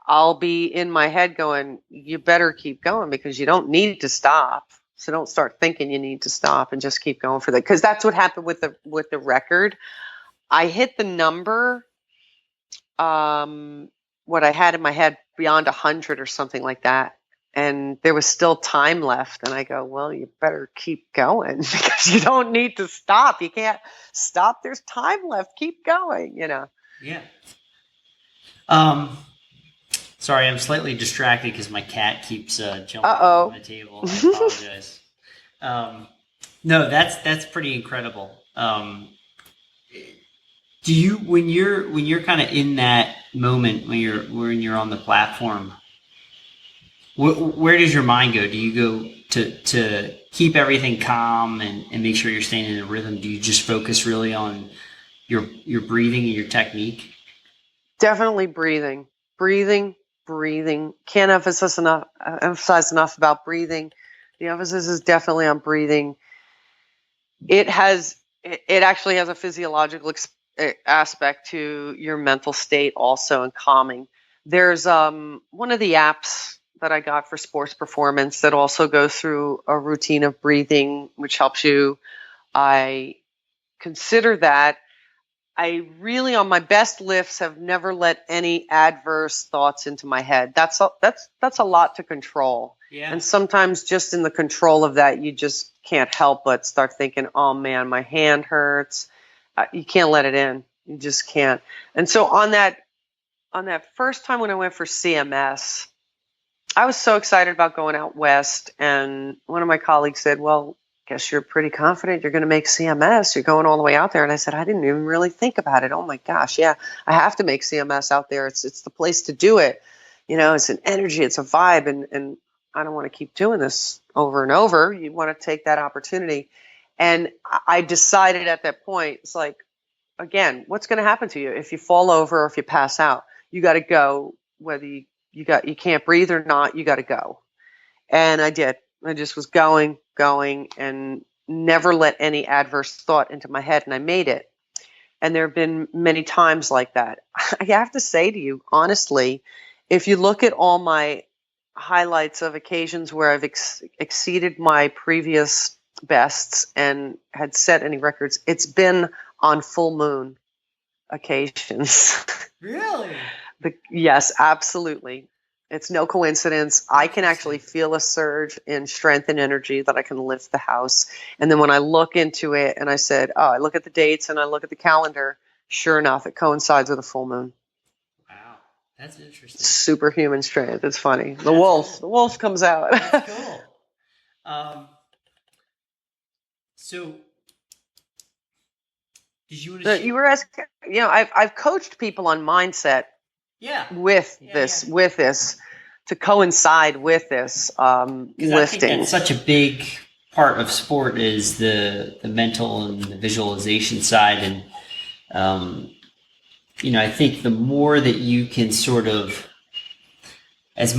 I'll be in my head going, you better keep going because you don't need to stop. So don't start thinking you need to stop and just keep going for that. Because that's what happened with the record. I hit the number, what I had in my head beyond 100 or something like that. And there was still time left. And I go, well, you better keep going because you don't need to stop. You can't stop. There's time left. Keep going, Yeah. Sorry, I'm slightly distracted because my cat keeps jumping on the table. I apologize. No, that's pretty incredible. Do you, when you're kind of in that moment when you're on the platform, where does your mind go? Do you go to keep everything calm and make sure you're staying in a rhythm? Do you just focus really on your breathing and your technique? Definitely breathing. Can't emphasize enough about breathing. The emphasis is definitely on breathing. It has it actually has a physiological aspect to your mental state also, and calming. There's one of the apps that I got for sports performance that also goes through a routine of breathing, which helps you. I consider that. I really, on my best lifts, have never let any adverse thoughts into my head. That's a lot to control. Yeah. And sometimes just in the control of that, you just can't help but start thinking, oh man, my hand hurts. You can't let it in. You just can't. And so on that first time when I went for CMS, I was so excited about going out west. And one of my colleagues said, well, guess you're pretty confident you're going to make CMS. You're going all the way out there. And I said, I didn't even really think about it. Oh my gosh. Yeah, I have to make CMS out there. It's the place to do it. You know, it's an energy, it's a vibe. And I don't want to keep doing this over and over. You want to take that opportunity. And I decided at that point, it's like, again, what's going to happen to you if you fall over or if you pass out? You got to go, whether you can't breathe or not, you got to go. And I did. I just was going, and never let any adverse thought into my head, and I made it. And there have been many times like that. I have to say to you, honestly, if you look at all my highlights of occasions where I've exceeded my previous bests and had set any records, it's been on full moon occasions. Really? Yes, absolutely. It's no coincidence. I can actually feel a surge in strength and energy that I can lift the house. And then when I look into it and I said, oh, I look at the dates and I look at the calendar, sure enough, it coincides with a full moon. Wow. That's interesting. Superhuman strength. It's funny. The wolf comes out. That's cool. So did you want to you were asking, I've coached people on mindset. Yeah. With this to coincide with this lifting. I think that's such a big part of sport is the mental and the visualization side. And, I think the more that you can sort of, as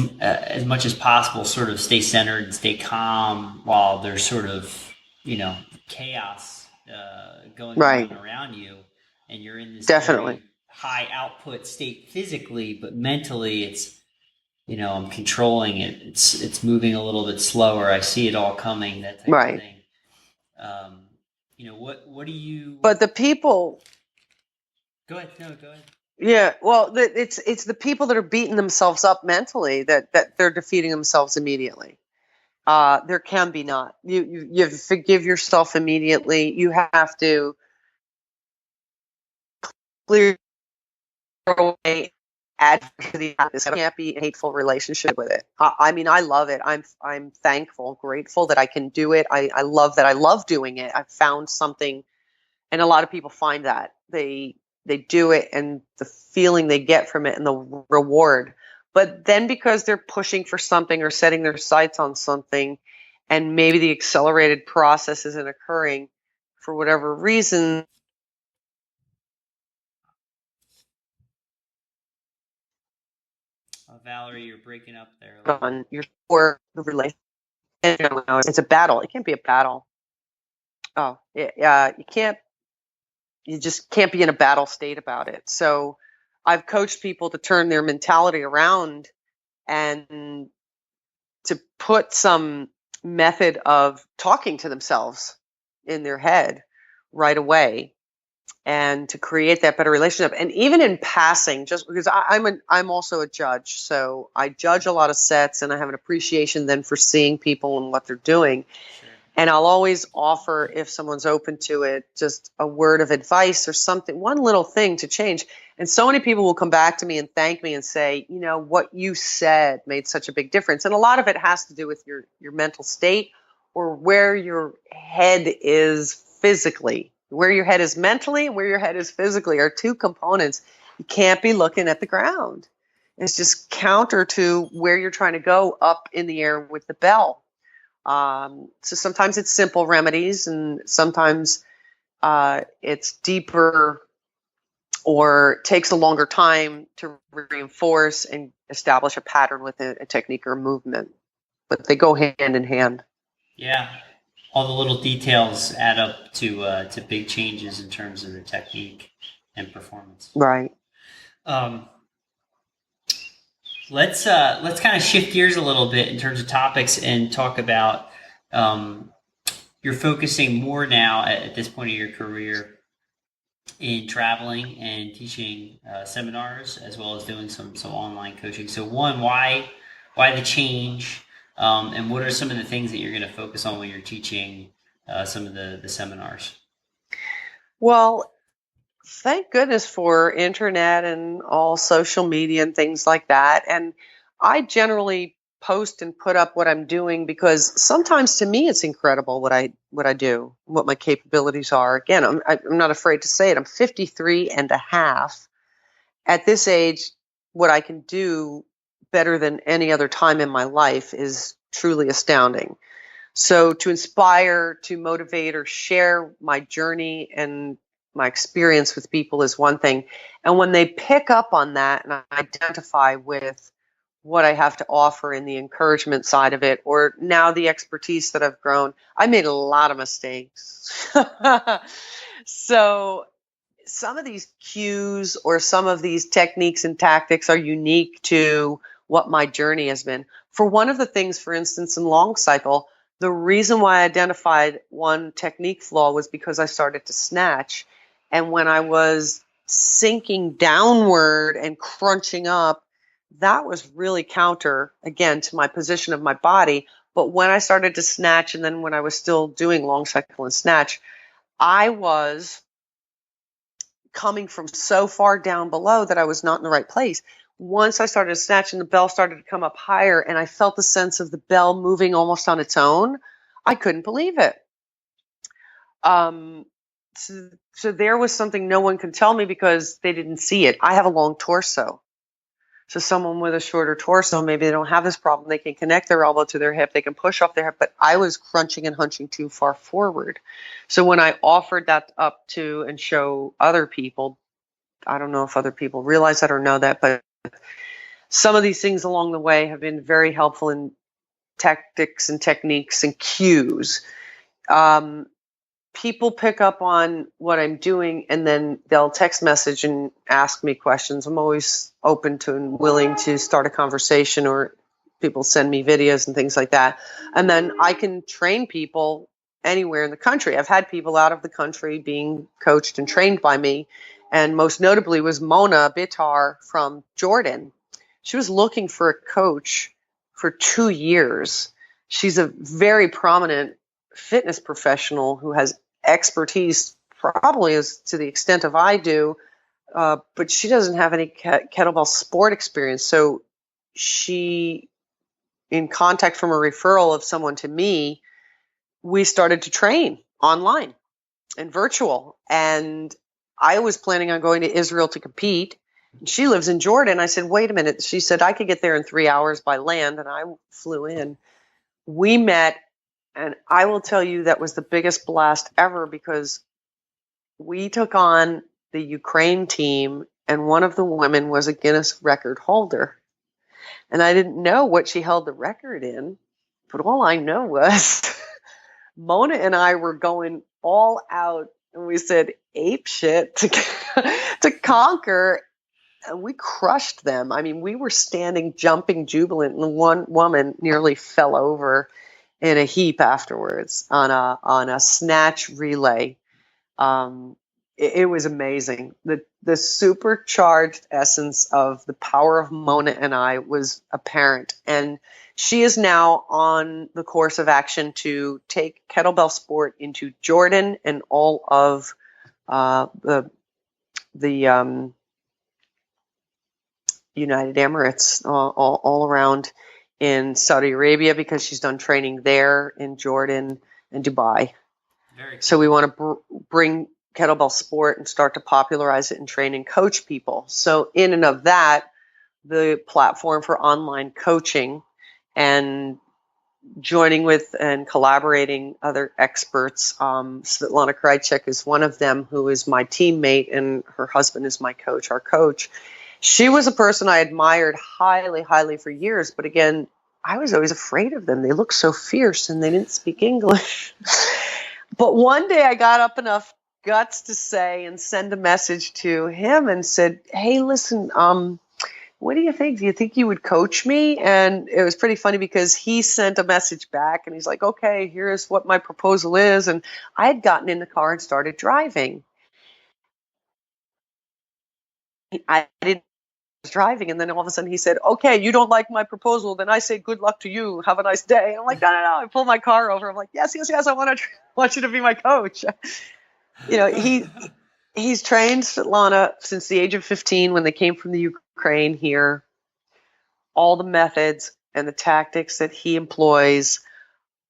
much as possible, sort of stay centered and stay calm while there's sort of, chaos going on around you, and you're in this definitely high output state physically, but mentally it's, I'm controlling it. It's moving a little bit slower. I see it all coming, that type of thing. What do you... But the people... Go ahead. No, go ahead. Yeah, well, it's the people that are beating themselves up mentally that they're defeating themselves immediately. There can be not. You forgive yourself immediately. You have to clear away advocacy. It can't be a hateful relationship with it. I mean, I love it. I'm thankful, grateful that I can do it. I love that I love doing it. I've found something, and a lot of people find that they do it and the feeling they get from it and the reward. But then because they're pushing for something or setting their sights on something, and maybe the accelerated process isn't occurring for whatever reason, Valerie, you're breaking up there. On your core relationship, it's a battle. It can't be a battle. Oh, yeah, you just can't be in a battle state about it. So I've coached people to turn their mentality around and to put some method of talking to themselves in their head right away, and to create that better relationship. And even in passing, just because I'm also a judge, so I judge a lot of sets, and I have an appreciation then for seeing people and what they're doing. Sure. And I'll always offer, if someone's open to it, just a word of advice or something, one little thing to change. And so many people will come back to me and thank me and say, what you said made such a big difference. And a lot of it has to do with your mental state, or where your head is physically. Where your head is mentally and where your head is physically are two components. You can't be looking at the ground. It's just counter to where you're trying to go up in the air with the bell. So sometimes it's simple remedies, and sometimes it's deeper or takes a longer time to reinforce and establish a pattern with a technique or movement. But they go hand in hand. Yeah. all the little details add up to big changes in terms of the technique and performance. Right. Let's kind of shift gears a little bit in terms of topics and talk about you're focusing more now at this point of your career in traveling and teaching seminars, as well as doing some online coaching. So one, why the change, and what are some of the things that you're going to focus on when you're teaching some of the seminars? Well, thank goodness for internet and all social media and things like that. And I generally post and put up what I'm doing because sometimes to me it's incredible what I do, what my capabilities are. Again, I'm not afraid to say it. I'm 53 and a half. At this age, what I can do better than any other time in my life is truly astounding. So to inspire, to motivate, or share my journey and my experience with people is one thing. And when they pick up on that and identify with what I have to offer in the encouragement side of it, or now the expertise that I've grown, I made a lot of mistakes. So some of these cues or some of these techniques and tactics are unique to what my journey has been. For one of the things, for instance, in long cycle, the reason why I identified one technique flaw was because I started to snatch. And when I was sinking downward and crunching up, that was really counter, again, to my position of my body. But when I started to snatch, and then when I was still doing long cycle and snatch, I was coming from so far down below that I was not in the right place. Once I started snatching, the bell started to come up higher, and I felt the sense of the bell moving almost on its own. I couldn't believe it. So there was something no one could tell me because they didn't see it. I have a long torso. So someone with a shorter torso, maybe they don't have this problem. They can connect their elbow to their hip. They can push off their hip. But I was crunching and hunching too far forward. So when I offered that up to and show other people, I don't know if other people realize that or know that, but some of these things along the way have been very helpful in tactics and techniques and cues. People pick up on what I'm doing and then they'll text message and ask me questions. I'm always open to and willing to start a conversation, or people send me videos and things like that. And then I can train people anywhere in the country. I've had people out of the country being coached and trained by me. And most notably was Mona Bitar from Jordan. She was looking for a coach for 2 years. She's a very prominent fitness professional who has expertise probably as to the extent of I do, but she doesn't have any kettlebell sport experience. So she, in contact from a referral of someone to me, we started to train online and virtual. And I was planning on going to Israel to compete. She lives in Jordan. I said, wait a minute. She said, I could get there in 3 hours by land. And I flew in. We met. And I will tell you that was the biggest blast ever because we took on the Ukraine team and one of the women was a Guinness record holder. And I didn't know what she held the record in, but all I know was Mona and I were going all out and we said ape shit to conquer. And we crushed them. I mean, we were standing, jumping, jubilant, and one woman nearly fell over in a heap afterwards on a snatch relay. It was amazing. The supercharged essence of the power of Mona and I was apparent. And she is now on the course of action to take kettlebell sport into Jordan and all of the United Emirates, all around in Saudi Arabia, because she's done training there, in Jordan and Dubai. Very cool. So we want to bring kettlebell sport and start to popularize it and train and coach people. So in and of that, the platform for online coaching and joining with and collaborating other experts. Svetlana Krajcek is one of them, who is my teammate, and her husband is my coach, our coach. She was a person I admired highly, highly for years. But again, I was always afraid of them. They looked so fierce and they didn't speak English. But one day I got up enough guts to say and send a message to him and said, hey, listen, what do you think? Do you think you would coach me? And it was pretty funny because he sent a message back and he's like, okay, here's what my proposal is. And I had gotten in the car and started driving. I didn't was driving, and then all of a sudden he said, okay, you don't like my proposal, then I say good luck to you, have a nice day. And I'm like, no. I pull my car over. I'm like, yes, I want you to be my coach. He's trained Svetlana since the age of 15 when they came from the Ukraine here. All the methods and the tactics that he employs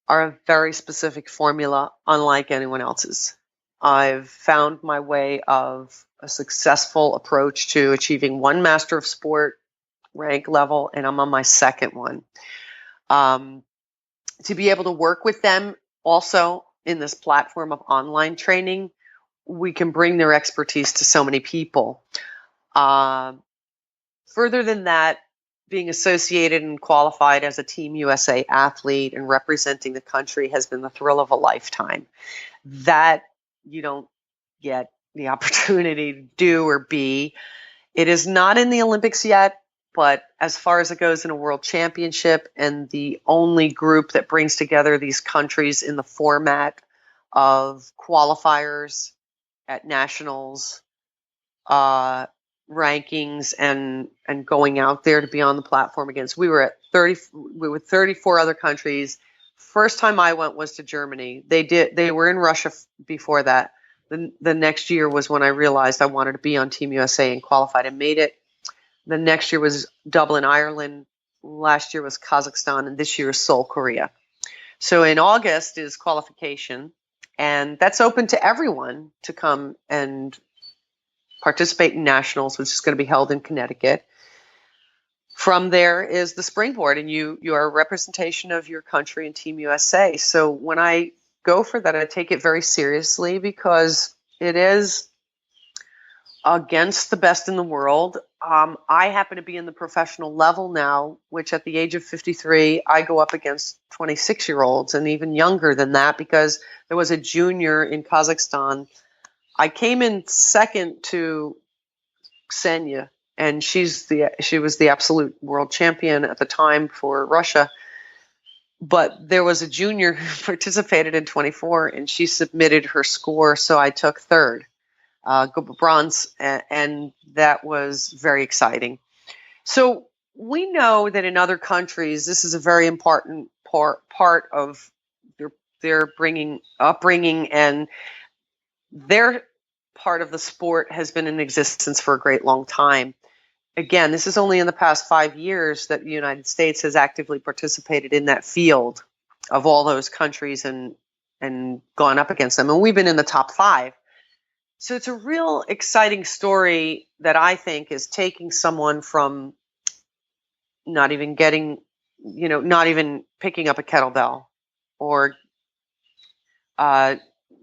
are a very specific formula, unlike anyone else's. I've found my way of a successful approach to achieving one Master of Sport rank level, and I'm on my second one. To be able to work with them also in this platform of online training, we can bring their expertise to so many people. Further than that, being associated and qualified as a Team USA athlete and representing the country has been the thrill of a lifetime. That you don't get the opportunity to do or be. It is not in the Olympics yet, but as far as it goes in a world championship and the only group that brings together these countries in the format of qualifiers at nationals, rankings, and going out there to be on the platform against. We were 34 other countries. First time I went was to Germany. They were in Russia before that. The next year was when I realized I wanted to be on Team USA and qualified and made it. The next year was Dublin, Ireland. Last year was Kazakhstan, and this year is Seoul, Korea. So in August is qualification, and that's open to everyone to come and participate in nationals, which is going to be held in Connecticut. From there is the springboard, and you are a representation of your country and Team USA. So when I go for that, I take it very seriously because it is against the best in the world. I happen to be in the professional level now, which at the age of 53, I go up against 26-year-olds and even younger than that because there was a junior in Kazakhstan. I came in second to Ksenia, and she was the absolute world champion at the time for Russia. But there was a junior who participated in 24, and she submitted her score, so I took third, bronze, and that was very exciting. So we know that in other countries, this is a very important part of their upbringing, and their part of the sport has been in existence for a great long time. Again, this is only in the past 5 years that the United States has actively participated in that field of all those countries and gone up against them. And we've been in the top 5. So it's a real exciting story that I think is taking someone from not even picking up a kettlebell or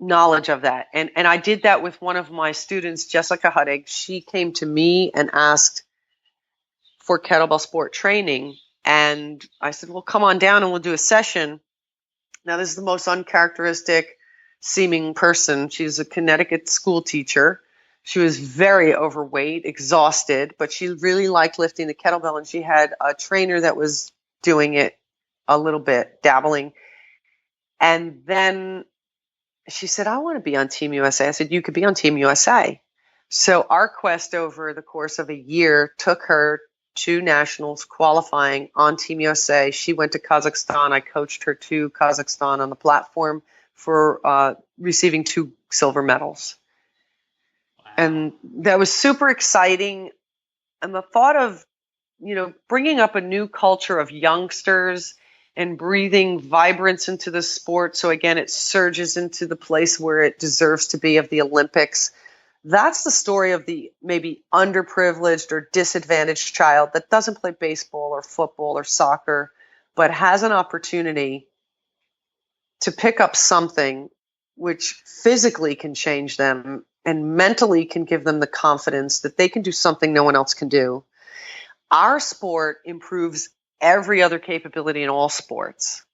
knowledge of that. And I did that with one of my students, Jessica Huddig. She came to me and asked for kettlebell sport training. And I said, well, come on down and we'll do a session. Now, this is the most uncharacteristic seeming person. She's a Connecticut school teacher. She was very overweight, exhausted, but she really liked lifting the kettlebell. And she had a trainer that was doing it a little bit, dabbling. And then she said, I want to be on Team USA. I said, you could be on Team USA. So our quest over the course of a year took her to nationals, qualifying on Team USA. She went to Kazakhstan. I coached her to Kazakhstan on the platform for receiving 2 silver medals. Wow. And that was super exciting. And the thought of, bringing up a new culture of youngsters and breathing vibrance into the sport. So again, it surges into the place where it deserves to be, of the Olympics. That's the story of the maybe underprivileged or disadvantaged child that doesn't play baseball or football or soccer, but has an opportunity to pick up something which physically can change them and mentally can give them the confidence that they can do something no one else can do. Our sport improves every other capability in all sports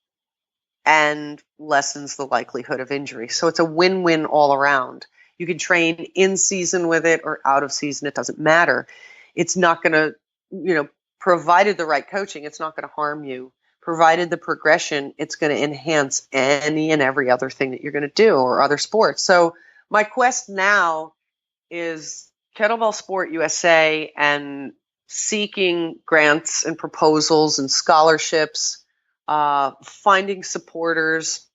and lessens the likelihood of injury. So it's a win-win all around. You can train in season with it or out of season. It doesn't matter. It's not going to, provided the right coaching, it's not going to harm you. Provided the progression, it's going to enhance any and every other thing that you're going to do or other sports. So my quest now is Kettlebell Sport USA and seeking grants and proposals and scholarships, finding supporters,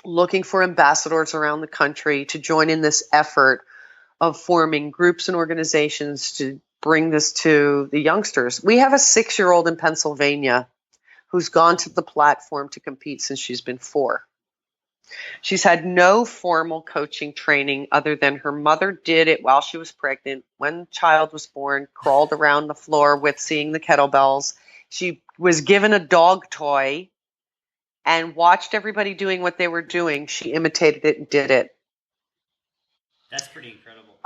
looking for ambassadors around the country to join in this effort of forming groups and organizations to bring this to the youngsters. We have a 6-year-old in Pennsylvania who's gone to the platform to compete since she's been 4. She's had no formal coaching training other than her mother did it while she was pregnant. When the child was born, crawled around the floor with seeing the kettlebells. She was given a dog toy and watched everybody doing what they were doing. She imitated it and did it. That's pretty incredible.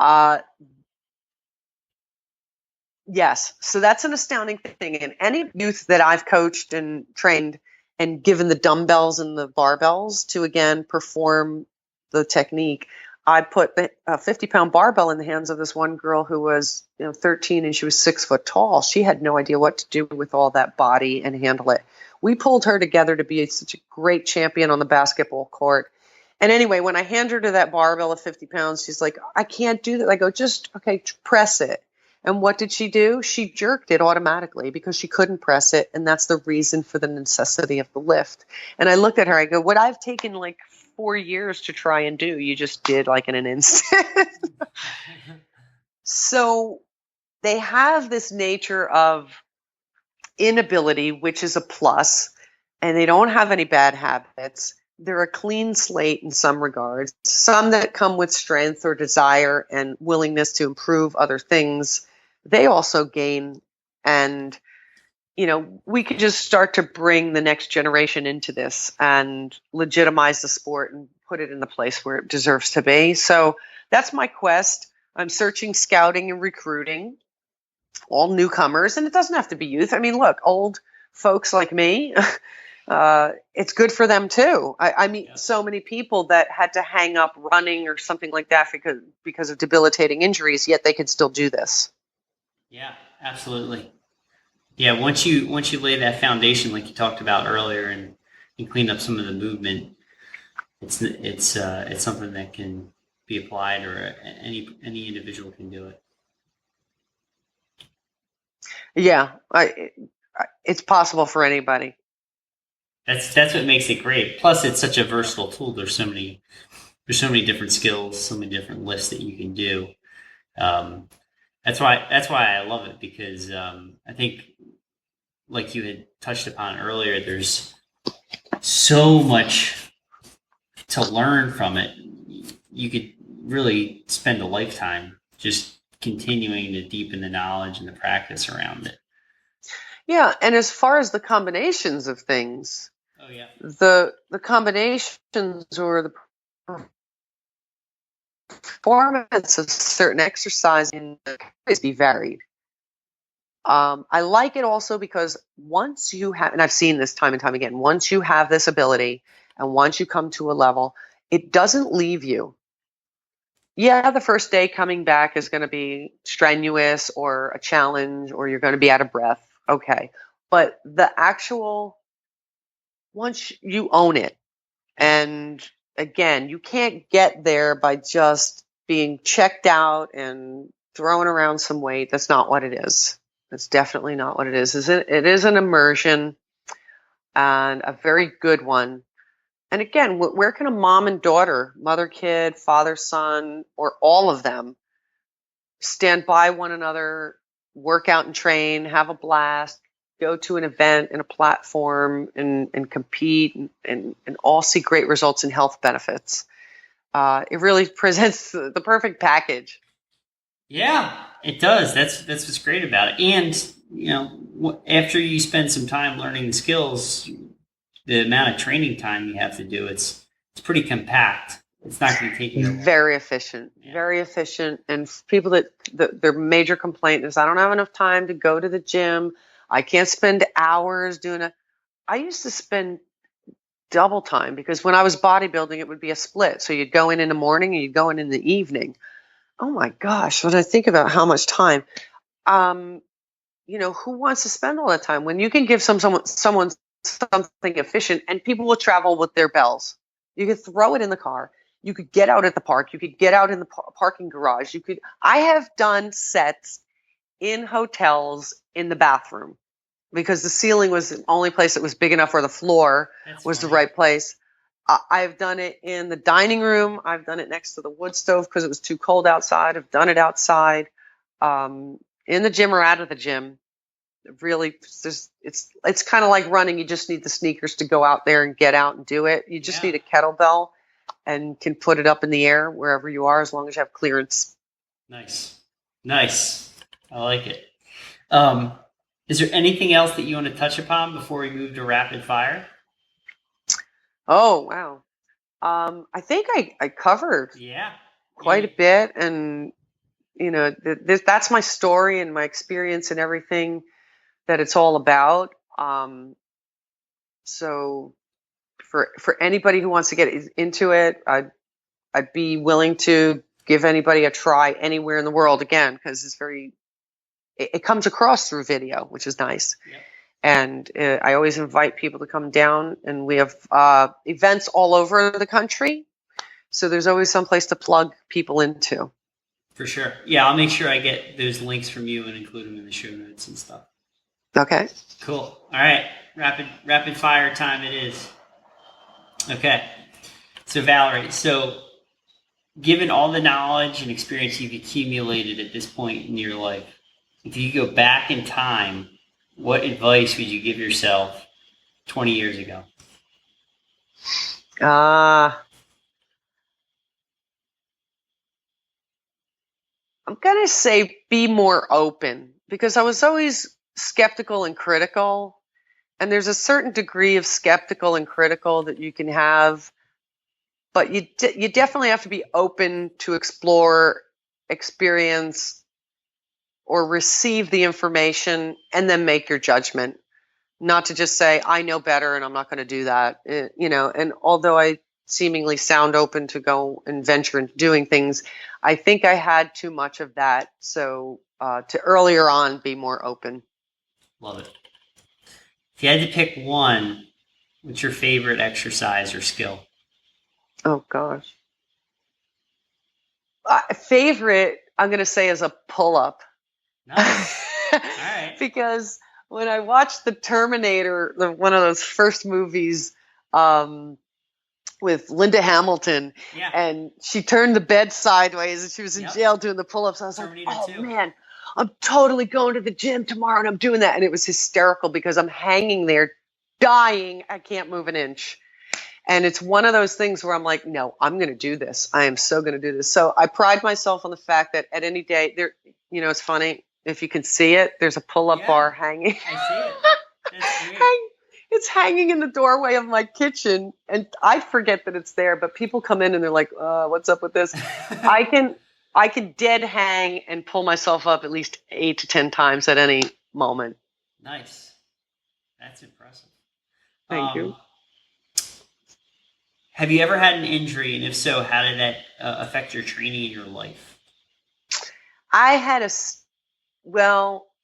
Yes. So that's an astounding thing. And any youth that I've coached and trained and given the dumbbells and the barbells to, again, perform the technique, I put a 50-pound barbell in the hands of this one girl who was 13 and she was 6 foot tall. She had no idea what to do with all that body and handle it. We pulled her together to be such a great champion on the basketball court. And anyway, when I hand her to that barbell of 50 pounds, she's like, I can't do that. I go, okay, press it. And what did she do? She jerked it automatically because she couldn't press it. And that's the reason for the necessity of the lift. And I looked at her, I go, what I've taken like 4 years to try and do, you just did like in an instant. So they have this nature of inability, which is a plus, and they don't have any bad habits. They're a clean slate in some regards. Some that come with strength or desire and willingness to improve other things, they also gain. And, we could just start to bring the next generation into this and legitimize the sport and put it in the place where it deserves to be. So that's my quest. I'm searching, scouting, and recruiting all newcomers. And it doesn't have to be youth. I mean, look, old folks like me, it's good for them too. I meet so many people that had to hang up running or something like that because of debilitating injuries, yet they could still do this. Yeah, absolutely. Yeah, once you lay that foundation, like you talked about earlier, and you clean up some of the movement, it's something that can be applied, or any individual can do it. Yeah, it's possible for anybody. That's what makes it great. Plus, it's such a versatile tool. There's so many different skills, so many different lifts that you can do. That's why I love it, because I think, like you had touched upon earlier, there's so much to learn from it. You could really spend a lifetime just continuing to deepen the knowledge and the practice around it. Yeah, and as far as the combinations of things, the combinations or the performance of certain exercises can always be varied. I like it also because once you have, and I've seen this time and time again, once you have this ability and once you come to a level, it doesn't leave you. Yeah, the first day coming back is going to be strenuous or a challenge, or you're going to be out of breath. Okay. But once you own it, and again, you can't get there by just being checked out and throwing around some weight. That's not what it is. That's definitely not what it is. It is an immersion, and a very good one. And again, where can a mom and daughter, mother, kid, father, son, or all of them stand by one another, work out and train, have a blast, go to an event and a platform and compete and all see great results and health benefits? It really presents the perfect package. Yeah, it does. That's what's great about it. And, after you spend some time learning the skills, the amount of training time you have to do, it's pretty compact. It's not going to take you very efficient. And people that their major complaint is, I don't have enough time to go to the gym. I can't spend hours doing it. I used to spend double time because when I was bodybuilding, it would be a split. So you'd go in the morning and you'd go in the evening. Oh my gosh, when I think about how much time, who wants to spend all that time when you can give someone something efficient, and people will travel with their bells. You could throw it in the car. You could get out at the park. You could get out in the parking garage. I have done sets in hotels in the bathroom because the ceiling was the only place that was big enough where the floor was the right place. I've done it in the dining room. I've done it next to the wood stove because it was too cold outside. I've done it outside, in the gym or out of the gym. Really, it's kind of like running. You just need the sneakers to go out there and get out and do it. You just need a kettlebell and can put it up in the air wherever you are as long as you have clearance. Nice. I like it. Is there anything else that you want to touch upon before we move to rapid fire? Oh, wow. I think I covered quite a bit. And, that's my story and my experience and everything that it's all about. So for anybody who wants to get into it, I'd be willing to give anybody a try anywhere in the world again, because it comes across through video, which is nice. Yep. And I always invite people to come down, and we have events all over the country. So there's always some place to plug people into. For sure. Yeah, I'll make sure I get those links from you and include them in the show notes and stuff. Okay. Cool. All right. Rapid fire time it is. Okay. So Valerie, given all the knowledge and experience you've accumulated at this point in your life, if you go back in time, what advice would you give yourself 20 years ago? I'm going to say be more open, because I was always skeptical and critical. And there's a certain degree of skeptical and critical that you can have, but you definitely have to be open to explore, experience, or receive the information and then make your judgment. Not to just say, I know better and I'm not going to do that. And although I seemingly sound open to go and venture into doing things, I think I had too much of that. So to earlier on, be more open. Love it. If you had to pick one, what's your favorite exercise or skill? Oh, gosh. Favorite, I'm going to say, is a pull-up. Nice. All right. Because when I watched The Terminator, one of those first movies with Linda Hamilton, and she turned the bed sideways and she was in jail doing the pull-ups, I was Terminator like, 2. Man, I'm totally going to the gym tomorrow and I'm doing that. And it was hysterical because I'm hanging there dying. I can't move an inch. And it's one of those things where I'm like, no, I'm going to do this. I am so going to do this. So I pride myself on the fact that at any day there, it's funny. If you can see it, there's a pull-up bar hanging. I see it. That's great. It's hanging in the doorway of my kitchen, and I forget that it's there. But people come in and they're like, "What's up with this?" I can dead hang and pull myself up at least 8 to 10 times at any moment. Nice. That's impressive. Thank you. Have you ever had an injury, and if so, how did that affect your training in your life? I had a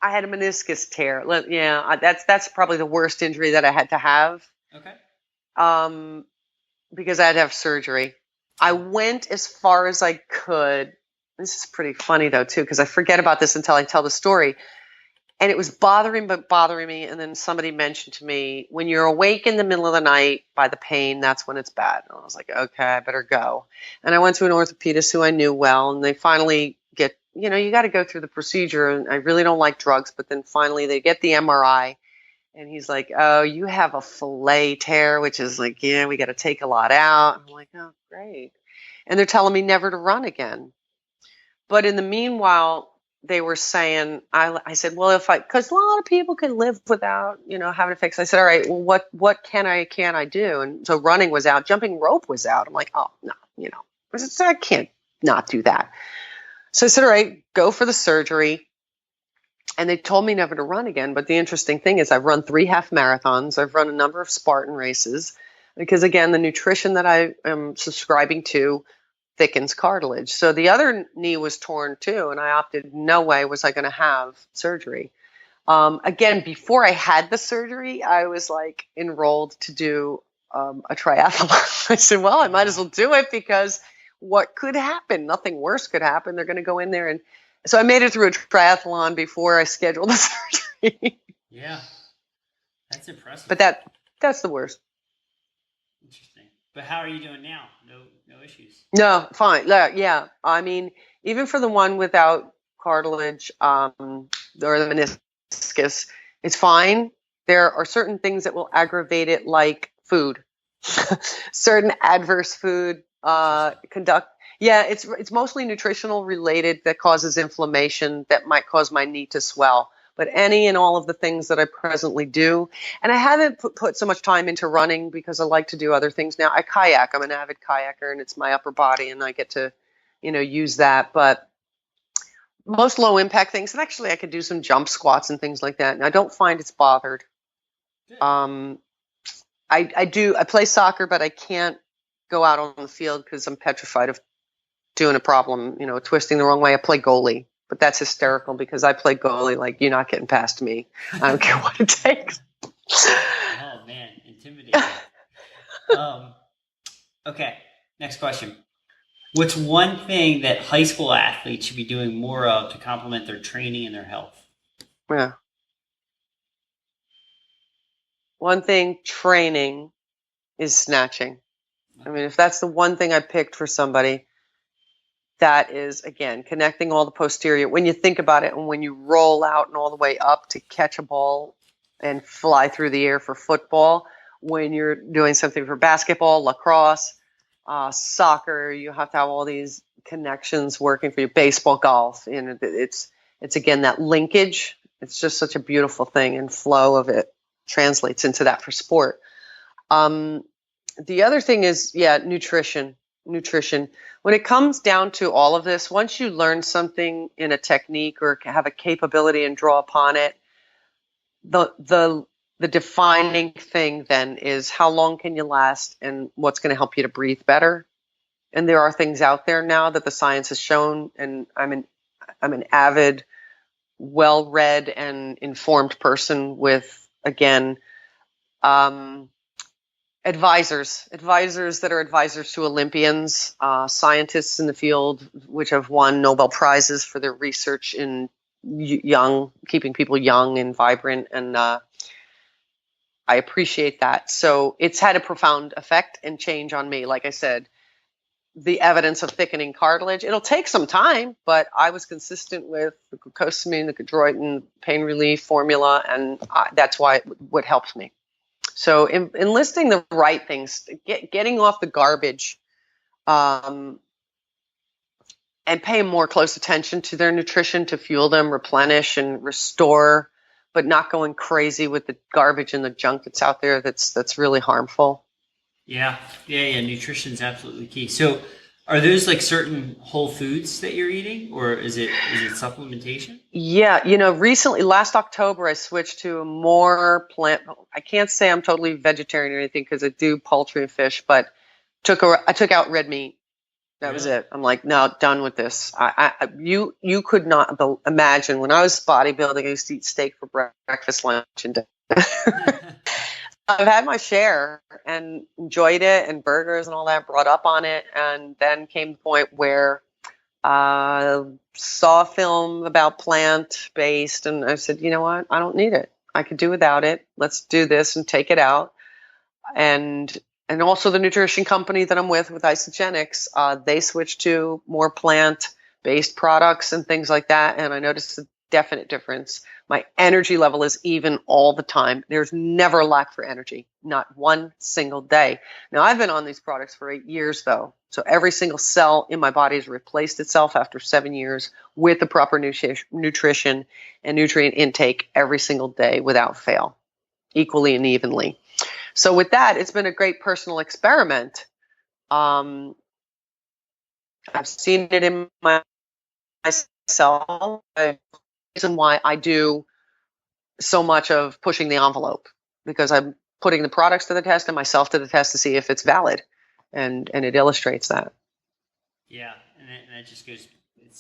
meniscus tear. Yeah, that's probably the worst injury that I had to have. Okay. Because I had to have surgery. I went as far as I could. This is pretty funny though too, because I forget about this until I tell the story. And it was bothering me. And then somebody mentioned to me, when you're awake in the middle of the night by the pain, that's when it's bad. And I was like, okay, I better go. And I went to an orthopedist who I knew well, and they finally get, you got to go through the procedure. And I really don't like drugs, but then finally they get the MRI, and he's like, oh, you have a fillet tear, which is like, we got to take a lot out. I'm like, oh, great. And they're telling me never to run again. But in the meanwhile, they were saying, I said, well, because a lot of people can live without, having a fix. I said, all right, well, what can I do? And so running was out, jumping rope was out. I'm like, oh, no, I can't not do that. So I said, all right, go for the surgery. And they told me never to run again. But the interesting thing is I've run 3 half marathons. I've run a number of Spartan races because, again, the nutrition that I am subscribing to thickens cartilage. So the other knee was torn too, and I opted, no way was I going to have surgery. Again, before I had the surgery, I was like enrolled to do a triathlon. I said, well, I might as well do it because what could happen? Nothing worse could happen. They're going to go in there. And so I made it through a triathlon before I scheduled the surgery. Yeah. That's impressive. But that's the worst. Interesting. But how are you doing now? No issues. No, fine. Yeah. I mean, even for the one without cartilage, or the meniscus, it's fine. There are certain things that will aggravate it, like food, certain adverse food conduct. Yeah, it's mostly nutritional related that causes inflammation that might cause my knee to swell. But any and all of the things that I presently do, and I haven't put so much time into running because I like to do other things now. I kayak. I'm an avid kayaker, and it's my upper body, and I get to, use that. But most low impact things, and actually I could do some jump squats and things like that, and I don't find it's bothered. I play soccer, but I can't go out on the field because I'm petrified of doing a problem, twisting the wrong way. I play goalie, but that's hysterical because I play goalie like, you're not getting past me. I don't care what it takes. Oh man, intimidating. Okay, next question. What's one thing that high school athletes should be doing more of to complement their training and their health? Yeah. One thing, training, is snatching. I mean, if that's the one thing I picked for somebody, that is, again, connecting all the posterior. When you think about it, and when you roll out and all the way up to catch a ball and fly through the air for football, when you're doing something for basketball, lacrosse, soccer, you have to have all these connections working for you. Baseball, golf, and it's again that linkage. It's just such a beautiful thing, and flow of it translates into that for sport. The other thing is, nutrition. When it comes down to all of this, once you learn something in a technique or have a capability and draw upon it, the defining thing then is how long can you last and what's going to help you to breathe better. And there are things out there now that the science has shown, and I'm an avid, well-read and informed person with, again, advisors that are advisors to Olympians, scientists in the field, which have won Nobel Prizes for their research in keeping people young and vibrant. And I appreciate that. So it's had a profound effect and change on me. Like I said, the evidence of thickening cartilage, it'll take some time, but I was consistent with the glucosamine, the chondroitin, pain relief formula, and that's what helps me. So enlisting the right things, getting off the garbage, and paying more close attention to their nutrition to fuel them, replenish, and restore, but not going crazy with the garbage and the junk that's out there that's really harmful. Yeah. Nutrition is absolutely key. So are those like certain whole foods that you're eating, or is it supplementation? Yeah. Recently, last October, I switched to a more plant. I can't say I'm totally vegetarian or anything because I do poultry and fish, but I took out red meat. That was it. I'm like, no, done with this. You could not imagine when I was bodybuilding, I used to eat steak for breakfast, lunch, and dinner. I've had my share and enjoyed it, and burgers and all that, brought up on it. And then came the point where I saw a film about plant-based, and I said, you know what? I don't need it. I could do without it. Let's do this and take it out. And also the nutrition company that I'm with Isogenics, they switched to more plant-based products and things like that. And I noticed a definite difference. My energy level is even all the time. There's never a lack for energy, not one single day. Now, I've been on these products for 8 years, though. So every single cell in my body has replaced itself after 7 years with the proper nutrition and nutrient intake every single day without fail, equally and evenly. So with that, it's been a great personal experiment. I've seen it in myself. I've reason why I do so much of pushing the envelope, because I'm putting the products to the test and myself to the test to see if it's valid, and it illustrates that. Yeah, and that just goes. It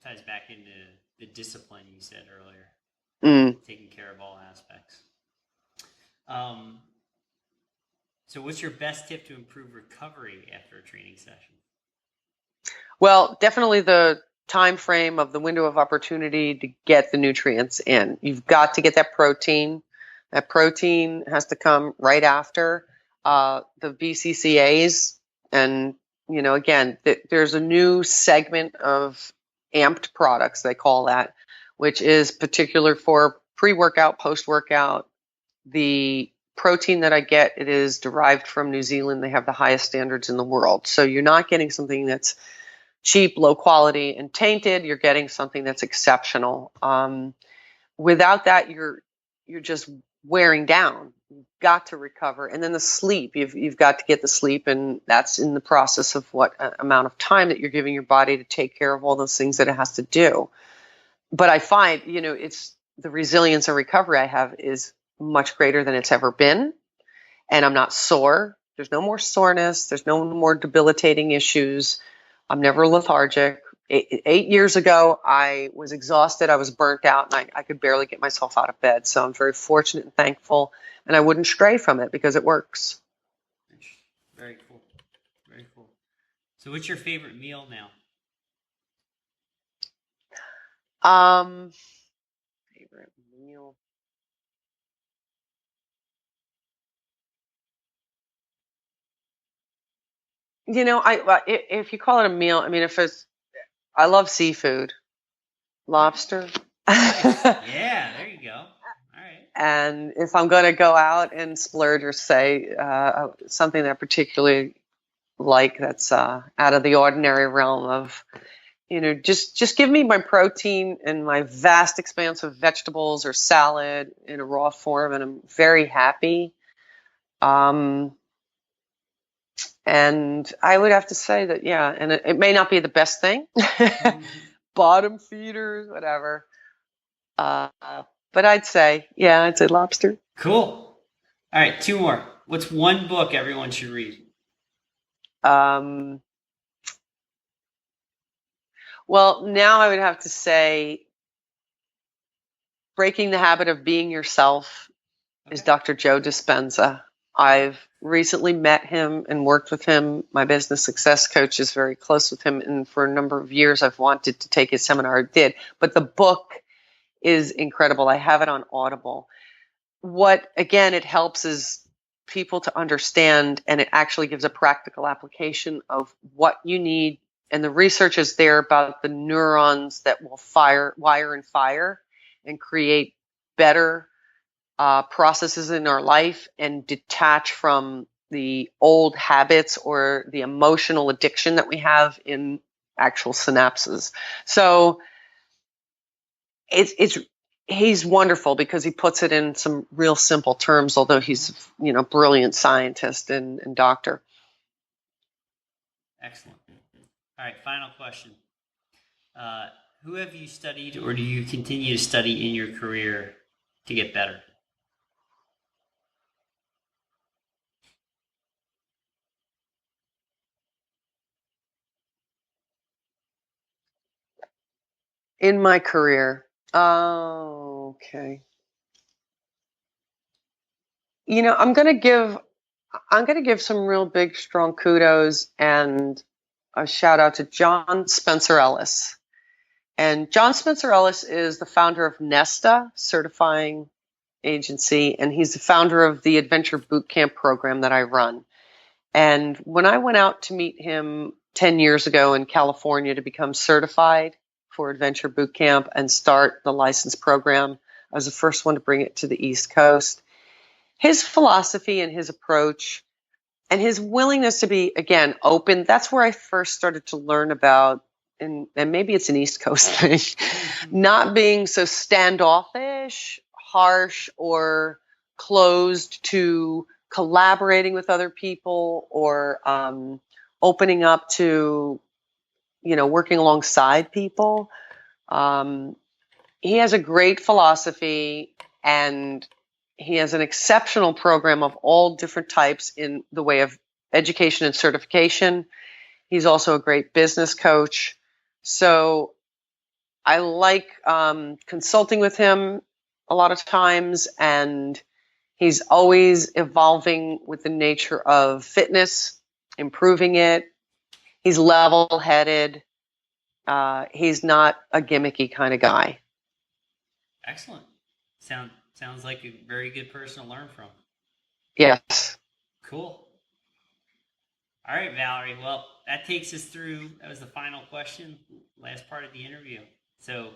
ties back into the discipline you said earlier, taking care of all aspects. So, what's your best tip to improve recovery after a training session? Well, definitely the time frame of the window of opportunity to get the nutrients in. You've got to get that protein. That protein has to come right after the BCCAs. And, again, there's a new segment of amped products, they call that, which is particular for pre-workout, post-workout. The protein that I get, it is derived from New Zealand. They have the highest standards in the world. So you're not getting something that's cheap, low quality, and tainted. You're getting something that's exceptional. Without that, you're just wearing down. You've got to recover. And then the sleep, you've got to get the sleep, and that's in the process of what amount of time that you're giving your body to take care of all those things that it has to do. But I find, it's the resilience and recovery I have is much greater than it's ever been. And I'm not sore. There's no more soreness. There's no more debilitating issues. I'm never lethargic. 8 years ago, I was exhausted. I was burnt out, and I could barely get myself out of bed. So I'm very fortunate and thankful, and I wouldn't stray from it because it works. Very cool. Very cool. So what's your favorite meal now? Favorite meal. If you call it a meal, I love seafood, lobster. Yeah, there you go. All right. And if I'm going to go out and splurge or say something that I particularly like, that's out of the ordinary realm of, just give me my protein and my vast expanse of vegetables or salad in a raw form, and I'm very happy. And I would have to say that, yeah, and it may not be the best thing, bottom feeders, whatever. But I'd say lobster. Cool. All right, 2 more. What's one book everyone should read? Well, now I would have to say Breaking the Habit of Being Yourself is Dr. Joe Dispenza. I've recently met him and worked with him. My business success coach is very close with him, and for a number of years I've wanted to take his seminar. I did, but the book is incredible. I have it on Audible. What, again, it helps is people to understand, and it actually gives a practical application of what you need. And the research is there about the neurons that will wire and fire and create better processes in our life and detach from the old habits or the emotional addiction that we have in actual synapses. So he's wonderful because he puts it in some real simple terms, although he's, brilliant scientist and doctor. Excellent. All right, final question. Who have you studied or do you continue to study in your career to get better? In my career. Oh, okay. I'm going to give some real big, strong kudos and a shout out to John Spencer Ellis. And John Spencer Ellis is the founder of NESTA, certifying agency, and he's the founder of the Adventure Bootcamp program that I run. And when I went out to meet him 10 years ago in California to become certified for Adventure Bootcamp and start the license program, I was the first one to bring it to the East Coast. His philosophy and his approach and his willingness to be, again, open, that's where I first started to learn about, and maybe it's an East Coast thing, not being so standoffish, harsh, or closed to collaborating with other people or opening up to, working alongside people. he has a great philosophy, and he has an exceptional program of all different types in the way of education and certification. He's also a great business coach. So I like consulting with him a lot of times, and he's always evolving with the nature of fitness, improving it. He's level-headed. He's not a gimmicky kind of guy. Excellent. Sounds like a very good person to learn from. Yes. Cool. All right, Valerie. Well, that takes us through. That was the final question, last part of the interview. So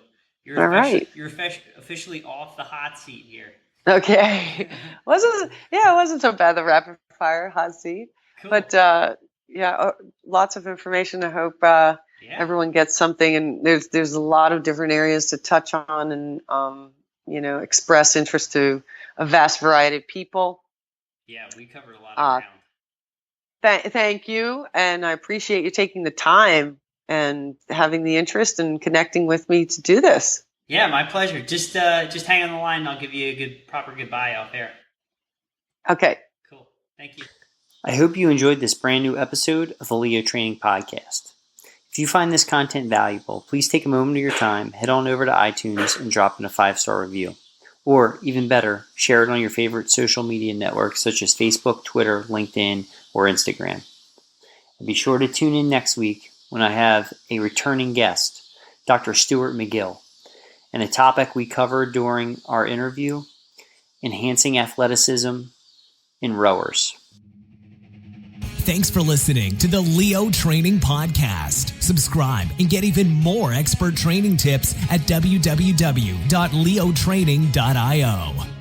you're officially off the hot seat here. Okay. It wasn't so bad, the rapid fire hot seat. Cool. But lots of information. I hope everyone gets something, and there's a lot of different areas to touch on and express interest to a vast variety of people. Yeah, we covered a lot of ground. Thank you, and I appreciate you taking the time and having the interest and connecting with me to do this. Yeah, my pleasure. Just hang on the line and I'll give you a proper goodbye out there. Okay. Cool. Thank you. I hope you enjoyed this brand new episode of the Leo Training Podcast. If you find this content valuable, please take a moment of your time, head on over to iTunes and drop in a 5-star review. Or, even better, share it on your favorite social media networks such as Facebook, Twitter, LinkedIn, or Instagram. And be sure to tune in next week when I have a returning guest, Dr. Stuart McGill, and a topic we covered during our interview, enhancing athleticism in rowers. Thanks for listening to the Leo Training Podcast. Subscribe and get even more expert training tips at www.leotraining.io.